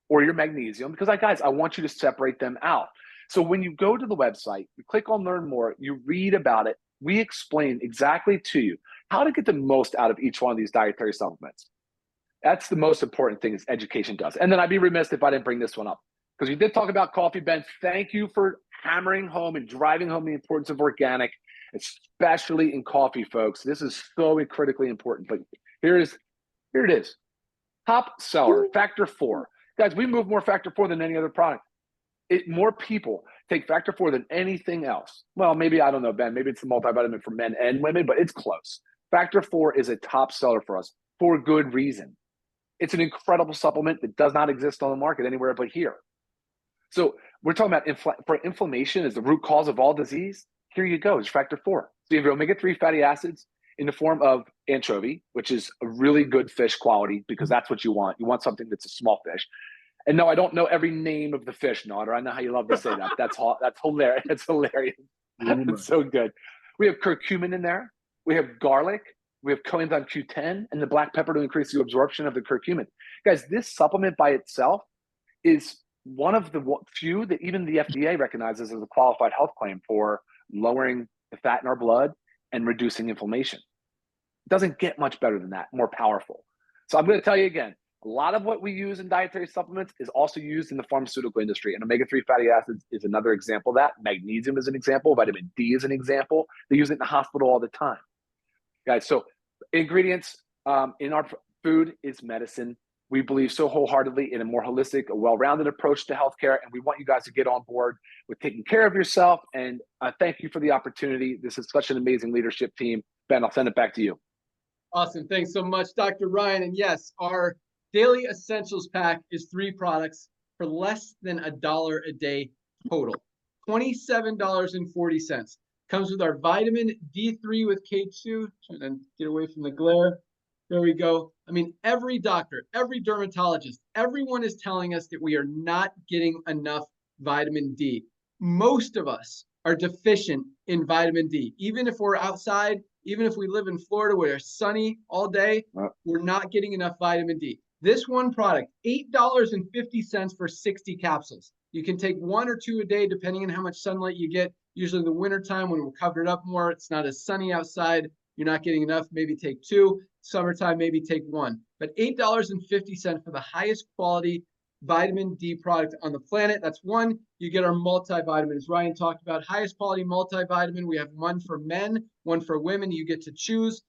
or your magnesium because, guys, I want you to separate them out. So when you go to the website, you click on Learn More, you read about it, we explain exactly to you how to get the most out of each one of these dietary supplements. That's the most important thing is education does. And then I'd be remiss if I didn't bring this one up because we did talk about coffee, Ben. Thank you for hammering home and driving home the importance of organic, especially in coffee, folks. This is so critically important. But here it is. Top seller, Factor 4. Guys, we move more Factor 4 than any other product. More people take Factor 4 than anything else. Well, maybe, I don't know, Ben, maybe it's the multivitamin for men and women, but it's close. Factor 4 is a top seller for us for good reason. It's an incredible supplement that does not exist on the market anywhere but here. So we're talking about inflammation is the root cause of all disease. Here you go, it's Factor 4. So you have your omega-3 fatty acids in the form of anchovy, which is a really good fish quality because that's what you want. You want something that's a small fish. And no, I don't know every name of the fish, Nader. I know how you love to say that. That's hilarious. It's hilarious. It's so good. We have curcumin in there. We have garlic. We have coenzyme Q10 and the black pepper to increase the absorption of the curcumin. Guys, this supplement by itself is one of the few that even the FDA recognizes as a qualified health claim for lowering the fat in our blood and reducing inflammation. It doesn't get much better than that, more powerful. So I'm going to tell you again, a lot of what we use in dietary supplements is also used in the pharmaceutical industry. And omega-3 fatty acids is another example of that. Magnesium is an example. Vitamin D is an example. They use it in the hospital all the time. Guys, so ingredients in our food is medicine. We believe so wholeheartedly in a more holistic, a well-rounded approach to healthcare. And we want you guys to get on board with taking care of yourself. And thank you for the opportunity. This is such an amazing leadership team. Ben, I'll send it back to you. Awesome. Thanks so much, Dr. Ryan. And yes, our Daily Essentials Pack is 3 products for less than $1 a day total. $27.40. Comes with our vitamin D3 with K2. Trying to get away from the glare. There we go. I mean, every doctor, every dermatologist, everyone is telling us that we are not getting enough vitamin D. Most of us are deficient in vitamin D. Even if we're outside, even if we live in Florida where it's sunny all day, we're not getting enough vitamin D. This one product, $8.50 for 60 capsules. You can take 1 or 2 a day, depending on how much sunlight you get. Usually in the wintertime when we're covered up more, it's not as sunny outside. You're not getting enough, maybe take 2. Summertime, maybe take 1. But $8.50 for the highest quality vitamin D product on the planet. That's one. You get our multivitamins. Ryan talked about highest quality multivitamin. We have one for men, one for women. You get to choose.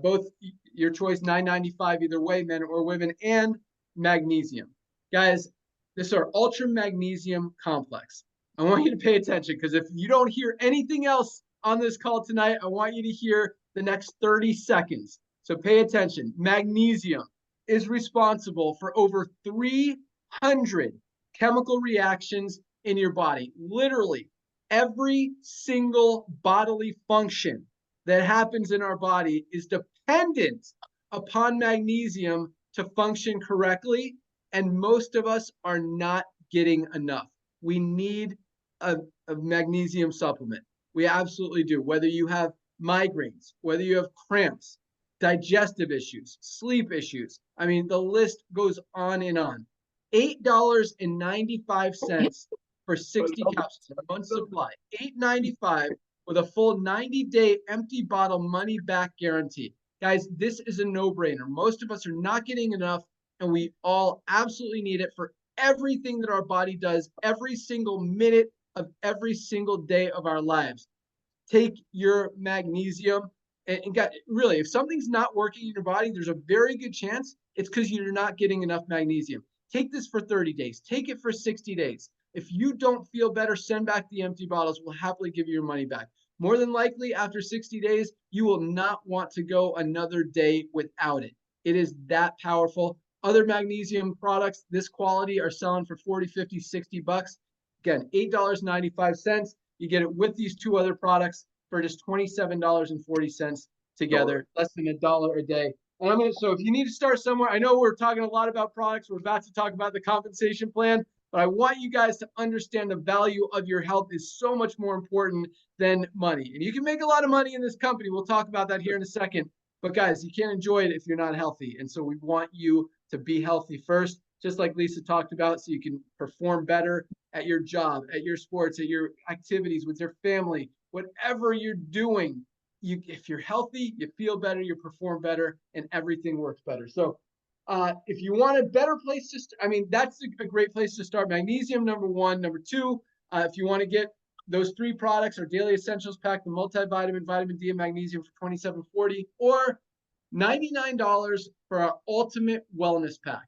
Both your choice, $9.95 either way, men or women, and magnesium. Guys, this is our ultra magnesium complex. I want you to pay attention because if you don't hear anything else on this call tonight, I want you to hear the next 30 seconds. So pay attention. Magnesium is responsible for over 300 chemical reactions in your body. Literally every single bodily function that happens in our body is dependent upon magnesium to function correctly, and most of us are not getting enough. We need a magnesium supplement. We absolutely do. Whether you have migraines, whether you have cramps, digestive issues, sleep issues. I mean, the list goes on and on. $8.95 for 60 capsules, a month's supply. $8.95 with a full 90-day empty bottle money back guarantee. Guys, this is a no-brainer. Most of us are not getting enough, and we all absolutely need it for everything that our body does every single minute of every single day of our lives. Take your magnesium. And really, if something's not working in your body, there's a very good chance it's because you're not getting enough magnesium. Take this for 30 days. Take it for 60 days. If you don't feel better, send back the empty bottles. We'll happily give you your money back. More than likely, after 60 days, you will not want to go another day without it. It is that powerful. Other magnesium products, this quality, are selling for 40, 50, 60 bucks. Again, $8.95. You get it with these two other products for just $27.40 together, less than $1 a day. And so if you need to start somewhere, I know we're talking a lot about products. We're about to talk about the compensation plan, but I want you guys to understand the value of your health is so much more important than money. And you can make a lot of money in this company. We'll talk about that here in a second. But guys, you can't enjoy it if you're not healthy. And so we want you to be healthy first, just like Lisa talked about, so you can perform better at your job, at your sports, at your activities with your family, whatever you're doing. If you're healthy, you feel better, you perform better, and everything works better. So if you want a better place to that's a great place to start. Magnesium, number one. Number two, if you want to get those three products, our Daily Essentials Pack, the multivitamin, vitamin D, and magnesium for $27.40, or $99 for our Ultimate Wellness Pack.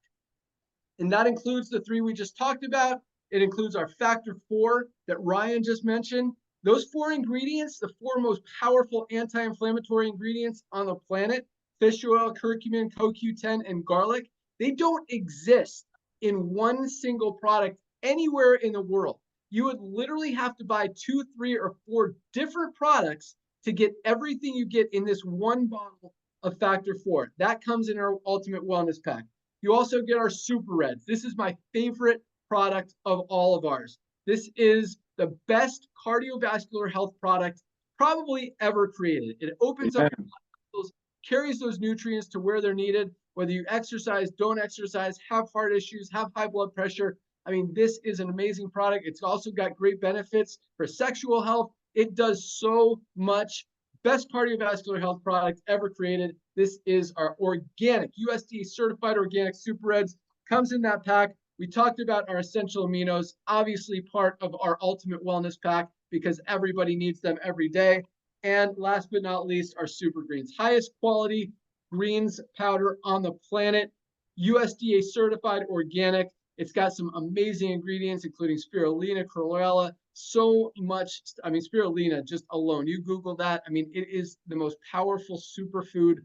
And that includes the three we just talked about. It includes our Factor 4 that Ryan just mentioned. Those 4 ingredients, the 4 most powerful anti-inflammatory ingredients on the planet, fish oil, curcumin, CoQ10, and garlic, they don't exist in one single product anywhere in the world. You would literally have to buy 2, 3, or 4 different products to get everything you get in this one bottle of Factor 4. That comes in our Ultimate Wellness Pack. You also get our Super Reds. This is my favorite product of all of ours. This is the best cardiovascular health product probably ever created. It opens up your blood vessels, carries those nutrients to where they're needed, whether you exercise, don't exercise, have heart issues, have high blood pressure. I mean, this is an amazing product. It's also got great benefits for sexual health. It does so much. Best cardiovascular health product ever created. This is our organic, USDA certified organic Super Reds. Comes in that pack. We talked about our essential aminos, obviously part of our Ultimate Wellness Pack because everybody needs them every day. And last but not least, our Super Greens, highest quality greens powder on the planet, USDA certified organic. It's got some amazing ingredients, including spirulina, chlorella, so much. I mean, spirulina just alone, you Google that. I mean, it is the most powerful superfood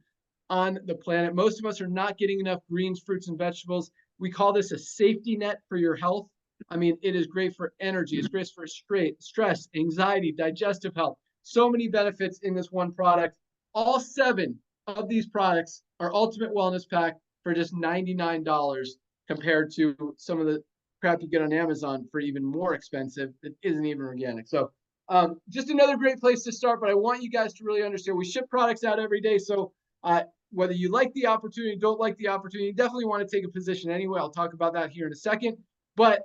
on the planet. Most of us are not getting enough greens, fruits, and vegetables. We call this a safety net for your health. I mean, it is great for energy. It's great for stress, anxiety, digestive health. So many benefits in this one product. All 7 of these products are Ultimate Wellness Pack for just $99 compared to some of the crap you get on Amazon for even more expensive that isn't even organic. So just another great place to start, but I want you guys to really understand we ship products out every day. So whether you like the opportunity, don't like the opportunity, you definitely want to take a position anyway. I'll talk about that here in a second, but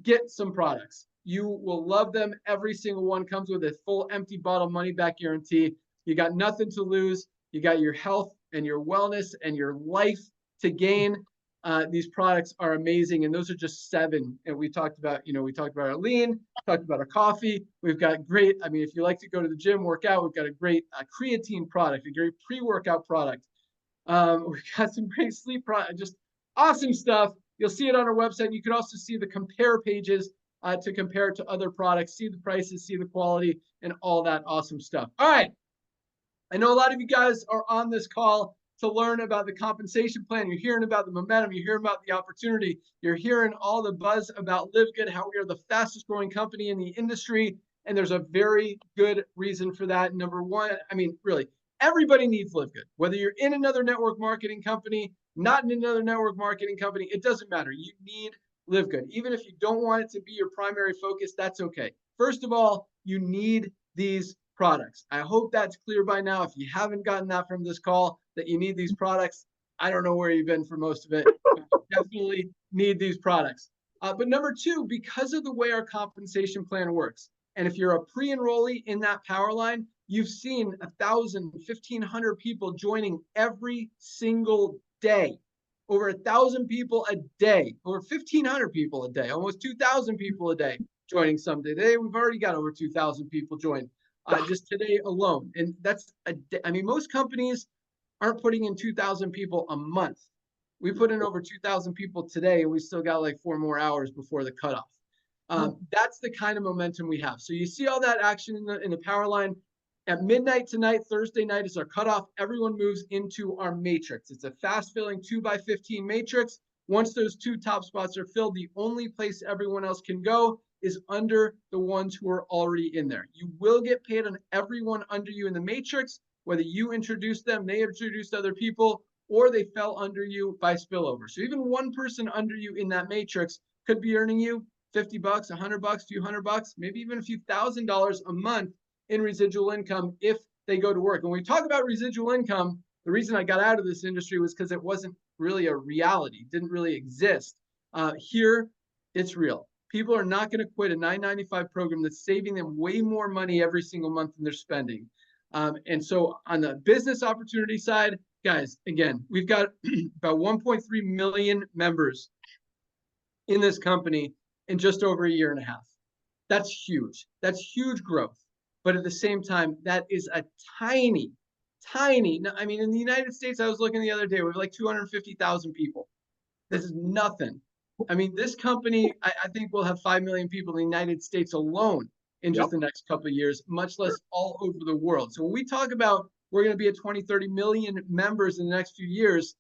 get some products. You will love them. Every single one comes with a full empty bottle money back guarantee. You got nothing to lose. You got your health and your wellness and your life to gain. These products are amazing. And those are just 7. And we talked about, we talked about our lean, talked about our coffee. We've got great, I mean, if you like to go to the gym, work out, we've got a great creatine product, a great pre-workout product. We've got some great sleep product, just awesome stuff. You'll see it on our website. You can also see the compare pages to compare it to other products, see the prices, see the quality, and all that awesome stuff. All right. I know a lot of you guys are on this call to learn about the compensation plan. You're hearing about the momentum. You're hearing about the opportunity. You're hearing all the buzz about LiveGood, how we are the fastest growing company in the industry. And there's a very good reason for that. Number one, I mean, really, everybody needs LiveGood. Whether you're in another network marketing company, not in another network marketing company, it doesn't matter. You need LiveGood. Even if you don't want it to be your primary focus, that's okay. First of all, you need these products. I hope that's clear by now. If you haven't gotten that from this call, that you need these products, I don't know where you've been for most of it. You definitely need these products. But number 2, because of the way our compensation plan works, and if you're a pre-enrollee in that power line, you've seen 1,000, 1,500 people joining every single day. Over 1,000 people a day, over 1,500 people a day, almost 2,000 people a day joining someday. Today, we've already got over 2,000 people join. just today alone. And that's, I mean, most companies aren't putting in 2,000 people a month. We put in over 2,000 people today, and we still got like 4 more hours before the cutoff. That's the kind of momentum we have. So you see all that action in the power line. At midnight tonight, Thursday night is our cutoff. Everyone moves into our matrix. It's a fast filling 2x15 matrix. Once those 2 top spots are filled, the only place everyone else can go is under the ones who are already in there. You will get paid on everyone under you in the matrix, whether you introduced them, they introduced other people, or they fell under you by spillover. So even one person under you in that matrix could be earning you $50, $100, few $100, maybe even a few $1,000s a month in residual income if they go to work. And when we talk about residual income, the reason I got out of this industry was because it wasn't really a reality, didn't really exist. Here, it's real. People are not going to quit a $9.95 program that's saving them way more money every single month than they're spending. And so on the business opportunity side, guys, again, we've got about 1.3 million members in this company in just over a year and a half. That's huge. That's huge growth. But at the same time, that is a tiny, I mean, in the United States, I was looking the other day, we have like 250,000 people. This is nothing. I mean, this company, I think will have 5 million people in the United States alone in just the next couple of years, much less all over the world. So when we talk about we're going to be at 20, 30 million members in the next few years,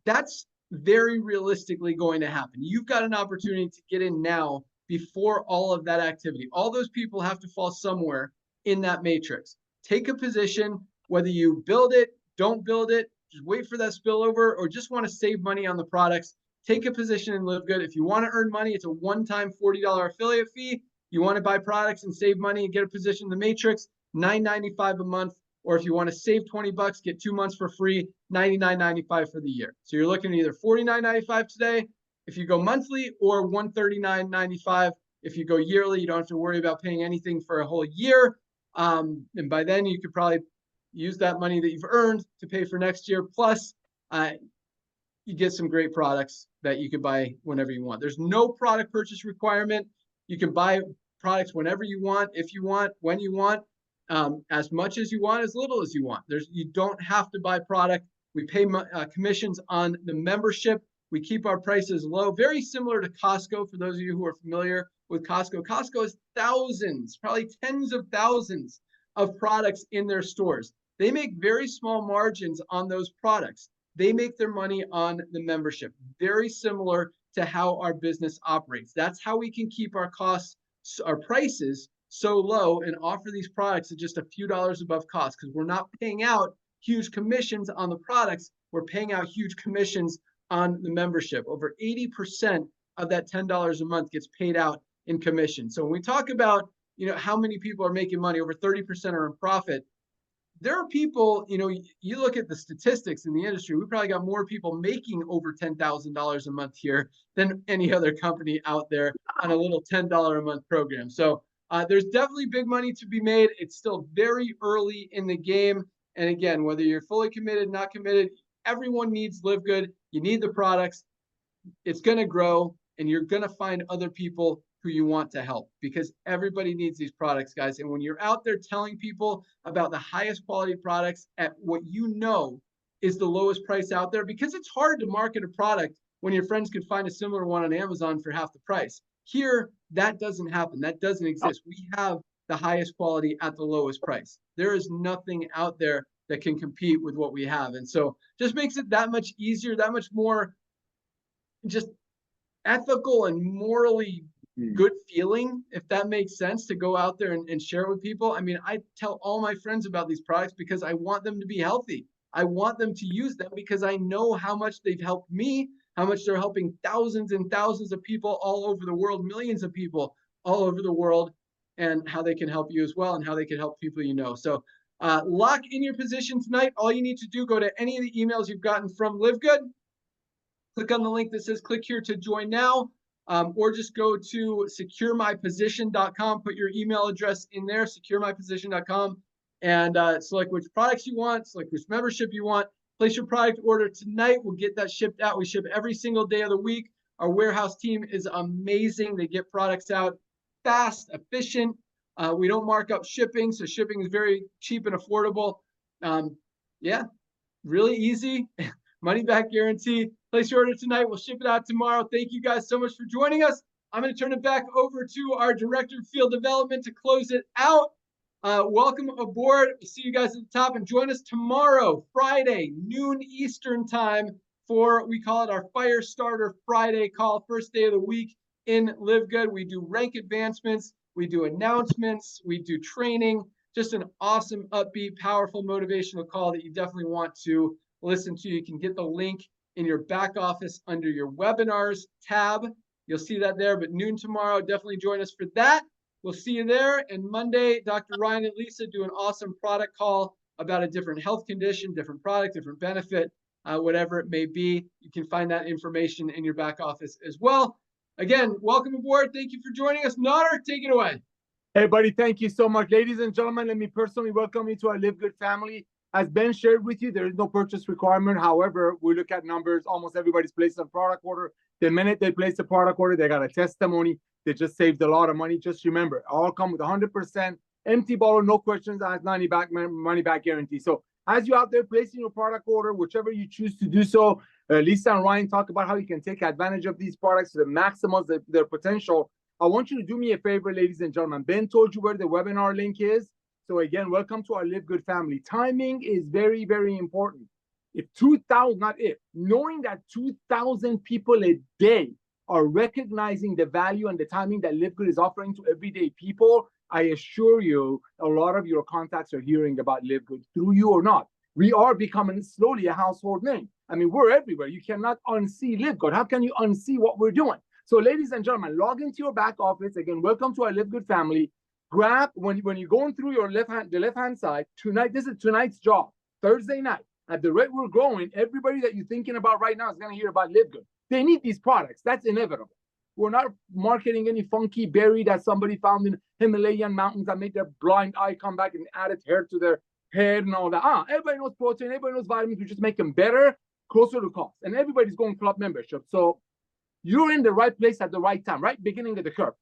that's very realistically going to happen. You've got an opportunity to get in now before all of that activity. All those people have to fall somewhere in that matrix. Take a position, whether you build it, don't build it, just wait for that spillover, or just want to save money on the products. Take a position in LiveGood. If you want to earn money, it's a one-time $40 affiliate fee. You want to buy products and save money and get a position in the matrix, $9.95 a month. Or if you want to save 20 bucks, get 2 months for free, $99.95 for the year. So you're looking at either $49.95 today if you go monthly, or $139.95 if you go yearly. You don't have to worry about paying anything for a whole year. And by then you could probably use that money that you've earned to pay for next year. Plus, you get some great products that you can buy whenever you want. There's no product purchase requirement. You can buy products whenever you want, if you want, when you want, as much as you want, as little as you want. You don't have to buy product. We pay commissions on the membership. We keep our prices low, very similar to Costco. For those of you who are familiar with Costco, Costco has thousands, probably tens of thousands of products in their stores. They make very small margins on those products. They make their money on the membership. Very similar to how our business operates. That's how we can keep our costs, our prices so low and offer these products at just a few dollars above cost, because we're not paying out huge commissions on the products. We're paying out huge commissions on the membership. Over 80% of that $10 a month gets paid out in commission. So when we talk about, how many people are making money, over 30% are in profit. There are people, you look at the statistics in the industry, we probably got more people making over $10,000 a month here than any other company out there on a little $10 a month program. So there's definitely big money to be made. It's still very early in the game. And again, whether you're fully committed, not committed, everyone needs LiveGood. You need the products. It's going to grow, and you're going to find other people who you want to help, because everybody needs these products, guys. And when you're out there telling people about the highest quality products at what is the lowest price out there, because it's hard to market a product when your friends could find a similar one on Amazon for half the price. Here, that doesn't happen. That doesn't exist. We have the highest quality at the lowest price. There is nothing out there that can compete with what we have. And so just makes it that much easier, that much more just ethical and morally good feeling, if that makes sense, to go out there and share it with people. I mean, I tell all my friends about these products because I want them to be healthy. I want them to use them because I know how much they've helped me, how much they're helping thousands and thousands of people all over the world, millions of people all over the world, and how they can help you as well, and how they can help people you know. So lock in your position tonight. All you need to do, go to any of the emails you've gotten from LiveGood, click on the link that says click here to join now, or just go to securemyposition.com, put your email address in there, securemyposition.com, and select which products you want, select which membership you want, place your product order tonight. We'll get that shipped out. We ship every single day of the week. Our warehouse team is amazing. They get products out fast, efficient. We don't mark up shipping, so shipping is very cheap and affordable. Yeah, really easy. Money back guarantee. Place your order tonight. We'll ship it out tomorrow. Thank you guys so much for joining us. I'm going to turn it back over to our Director of Field Development to close it out. Welcome aboard. We'll see you guys at the top, and join us tomorrow, Friday, noon Eastern time, for, we call it our Fire Starter Friday call, first day of the week in LiveGood. We do rank advancements, we do announcements, we do training. Just an awesome, upbeat, powerful, motivational call that you definitely want to listen to. You can get the link in your back office under your webinars tab. You'll see that there, but noon tomorrow, definitely join us for that. We'll see you there. And Monday, Dr. Ryan and Lisa do an awesome product call about a different health condition, different product, different benefit, whatever it may be. You can find that information in your back office as well. Again, welcome aboard. Thank you for joining us. Nader, take it away. Hey, buddy, thank you so much. Ladies and gentlemen, let me personally welcome you to our LiveGood family. As Ben shared with you, there is no purchase requirement. However, we look at numbers. Almost everybody's placed a product order. The minute they place a product order, they got a testimony. They just saved a lot of money. Just remember, all come with 100% empty bottle, no questions asked, money back guarantee. So as you're out there placing your product order, whichever you choose to do so, Lisa and Ryan talk about how you can take advantage of these products to maximize their potential. I want you to do me a favor, ladies and gentlemen. Ben told you where the webinar link is. So again, welcome to our LiveGood family. Timing is very, very important. Knowing that 2,000 people a day are recognizing the value and the timing that LiveGood is offering to everyday people, I assure you, a lot of your contacts are hearing about LiveGood through you or not. We are becoming slowly a household name. I mean, we're everywhere. You cannot unsee LiveGood. How can you unsee what we're doing? So ladies and gentlemen, log into your back office. Again, welcome to our LiveGood family. Grab, when you're going through your the left-hand side, tonight, this is tonight's job, Thursday night. At the rate we're growing, everybody that you're thinking about right now is going to hear about LiveGood. They need these products. That's inevitable. We're not marketing any funky berry that somebody found in Himalayan mountains that made their blind eye come back and added hair to their head and all that. Everybody knows protein, everybody knows vitamins. We just make them better, closer to cost. And everybody's going club membership. So you're in the right place at the right time, right beginning of the curve.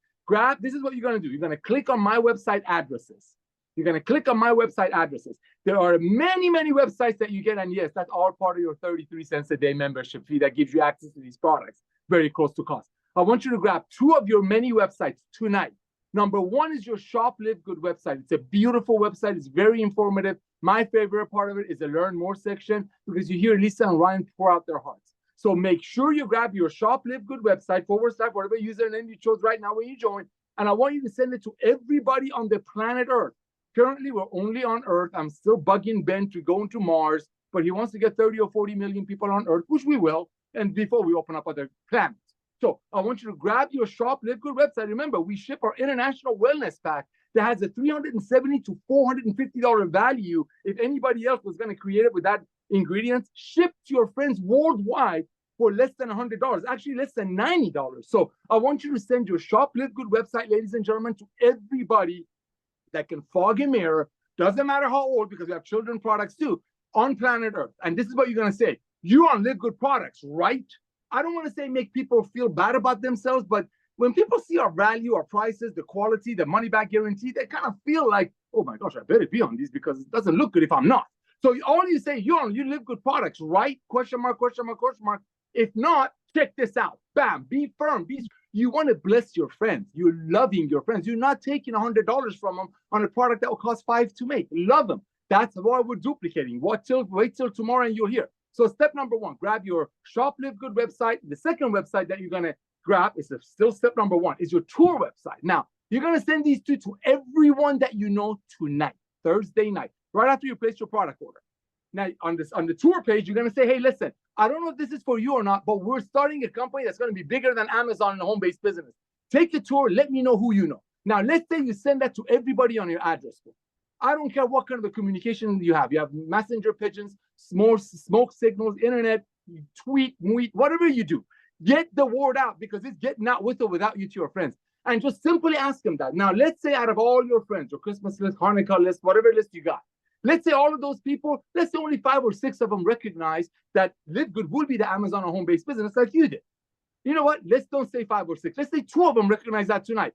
This is what you're going to do. You're going to click on my website addresses. You're going to click on my website addresses. There are many, many websites that you get. And yes, that's all part of your 33 cents a day membership fee that gives you access to these products very close to cost. I want you to grab 2 of your many websites tonight. Number 1 is your Shop LiveGood website. It's a beautiful website. It's very informative. My favorite part of it is the Learn More section because you hear Lisa and Ryan pour out their hearts. So make sure you grab your Shop LiveGood website, / whatever username you chose right now when you join. And I want you to send it to everybody on the planet Earth. Currently, we're only on Earth. I'm still bugging Ben to go into Mars, but he wants to get 30 or 40 million people on Earth, which we will, and before we open up other planets. So I want you to grab your Shop LiveGood website. Remember, we ship our International Wellness Pack that has a $370 to $450 value. If anybody else was going to create it with that ingredients, shipped to your friends worldwide for less than $100, actually less than $90. So I want you to send your Shop LiveGood website, ladies and gentlemen, to everybody that can fog a mirror, doesn't matter how old, because we have children products too, on planet Earth. And this is what you're going to say. You're on LiveGood products, right? I don't want to say make people feel bad about themselves, but when people see our value, our prices, the quality, the money back guarantee, they kind of feel like, oh my gosh, I better be on these because it doesn't look good if I'm not. So all you say, you're on you LiveGood products, right? Question mark, question mark, question mark. If not, check this out. Bam, be firm. You want to bless your friends. You're loving your friends. You're not taking $100 from them on a product that will cost $5 to make. Love them. That's why we're duplicating. Wait till tomorrow and you'll hear. So step number 1, grab your Shop LiveGood website. The second website that you're going to grab is still step number 1, is your tour website. Now, you're going to send these 2 to everyone that you know tonight, Thursday night, right after you place your product order. Now, on the tour page, you're going to say, hey, listen, I don't know if this is for you or not, but we're starting a company that's going to be bigger than Amazon in the home-based business. Take the tour. Let me know who you know. Now, let's say you send that to everybody on your address book. I don't care what kind of a communication you have. You have messenger pigeons, smoke signals, internet, tweet, whatever you do. Get the word out because it's getting out with or without you to your friends. And just simply ask them that. Now, let's say out of all your friends, your Christmas list, Hanukkah list, whatever list you got, let's say all of those people, let's say only 5 or 6 of them recognize that LiveGood will be the Amazon or home-based business like you did. You know what? Let's don't say 5 or 6. Let's say 2 of them recognize that tonight.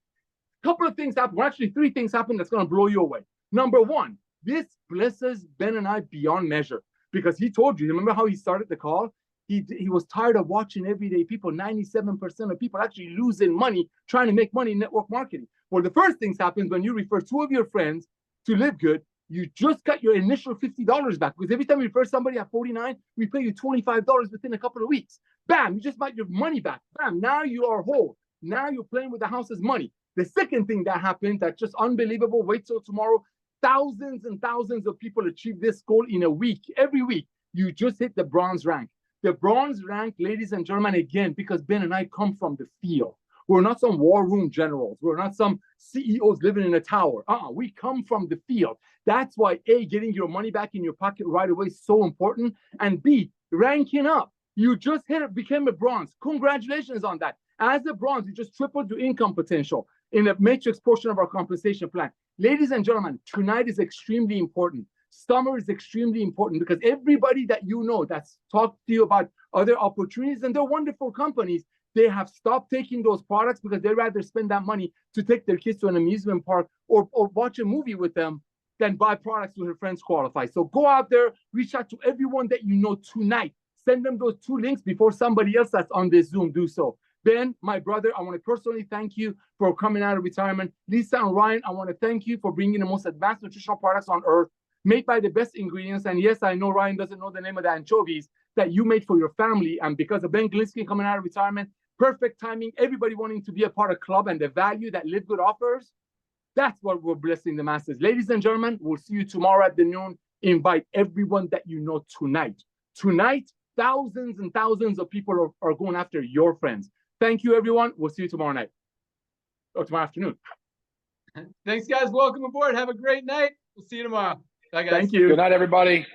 Couple of things happen. Well, actually, 3 things happen that's going to blow you away. Number 1, this blesses Ben and I beyond measure because he told you, remember how he started the call? He was tired of watching everyday people, 97% of people actually losing money trying to make money in network marketing. Well, the first things happens when you refer 2 of your friends to LiveGood, you just got your initial $50 back because every time you refer somebody at 49, we pay you $25 within a couple of weeks. Bam, you just got your money back. Bam, now you are whole. Now you're playing with the house's money. The second thing that happened that's just unbelievable, wait till tomorrow, thousands and thousands of people achieve this goal in a week. Every week, you just hit the bronze rank. The bronze rank, ladies and gentlemen, again, because Ben and I come from the field. We're not some war room generals. We're not some CEOs living in a tower. We come from the field. That's why A, getting your money back in your pocket right away is so important. And B, ranking up. You just hit it, became a bronze. Congratulations on that. As a bronze, you just tripled your income potential in the matrix portion of our compensation plan. Ladies and gentlemen, tonight is extremely important. Summer is extremely important because everybody that you know that's talked to you about other opportunities, and they're wonderful companies, they have stopped taking those products because they'd rather spend that money to take their kids to an amusement park or watch a movie with them than buy products with their friends qualify. So go out there, reach out to everyone that you know tonight. Send them those 2 links before somebody else that's on this Zoom do so. Ben, my brother, I want to personally thank you for coming out of retirement. Lisa and Ryan, I want to thank you for bringing the most advanced nutritional products on earth, made by the best ingredients. And yes, I know Ryan doesn't know the name of the anchovies that you made for your family. And because of Ben Glinsky coming out of retirement, perfect timing, everybody wanting to be a part of club and the value that LiveGood offers, that's what we're blessing the masses. Ladies and gentlemen, we'll see you tomorrow at the noon. Invite everyone that you know tonight. Tonight, thousands and thousands of people are going after your friends. Thank you, everyone. We'll see you tomorrow night or tomorrow afternoon. Thanks, guys. Welcome aboard. Have a great night. We'll see you tomorrow. Bye, guys. Thank you. Good night, everybody.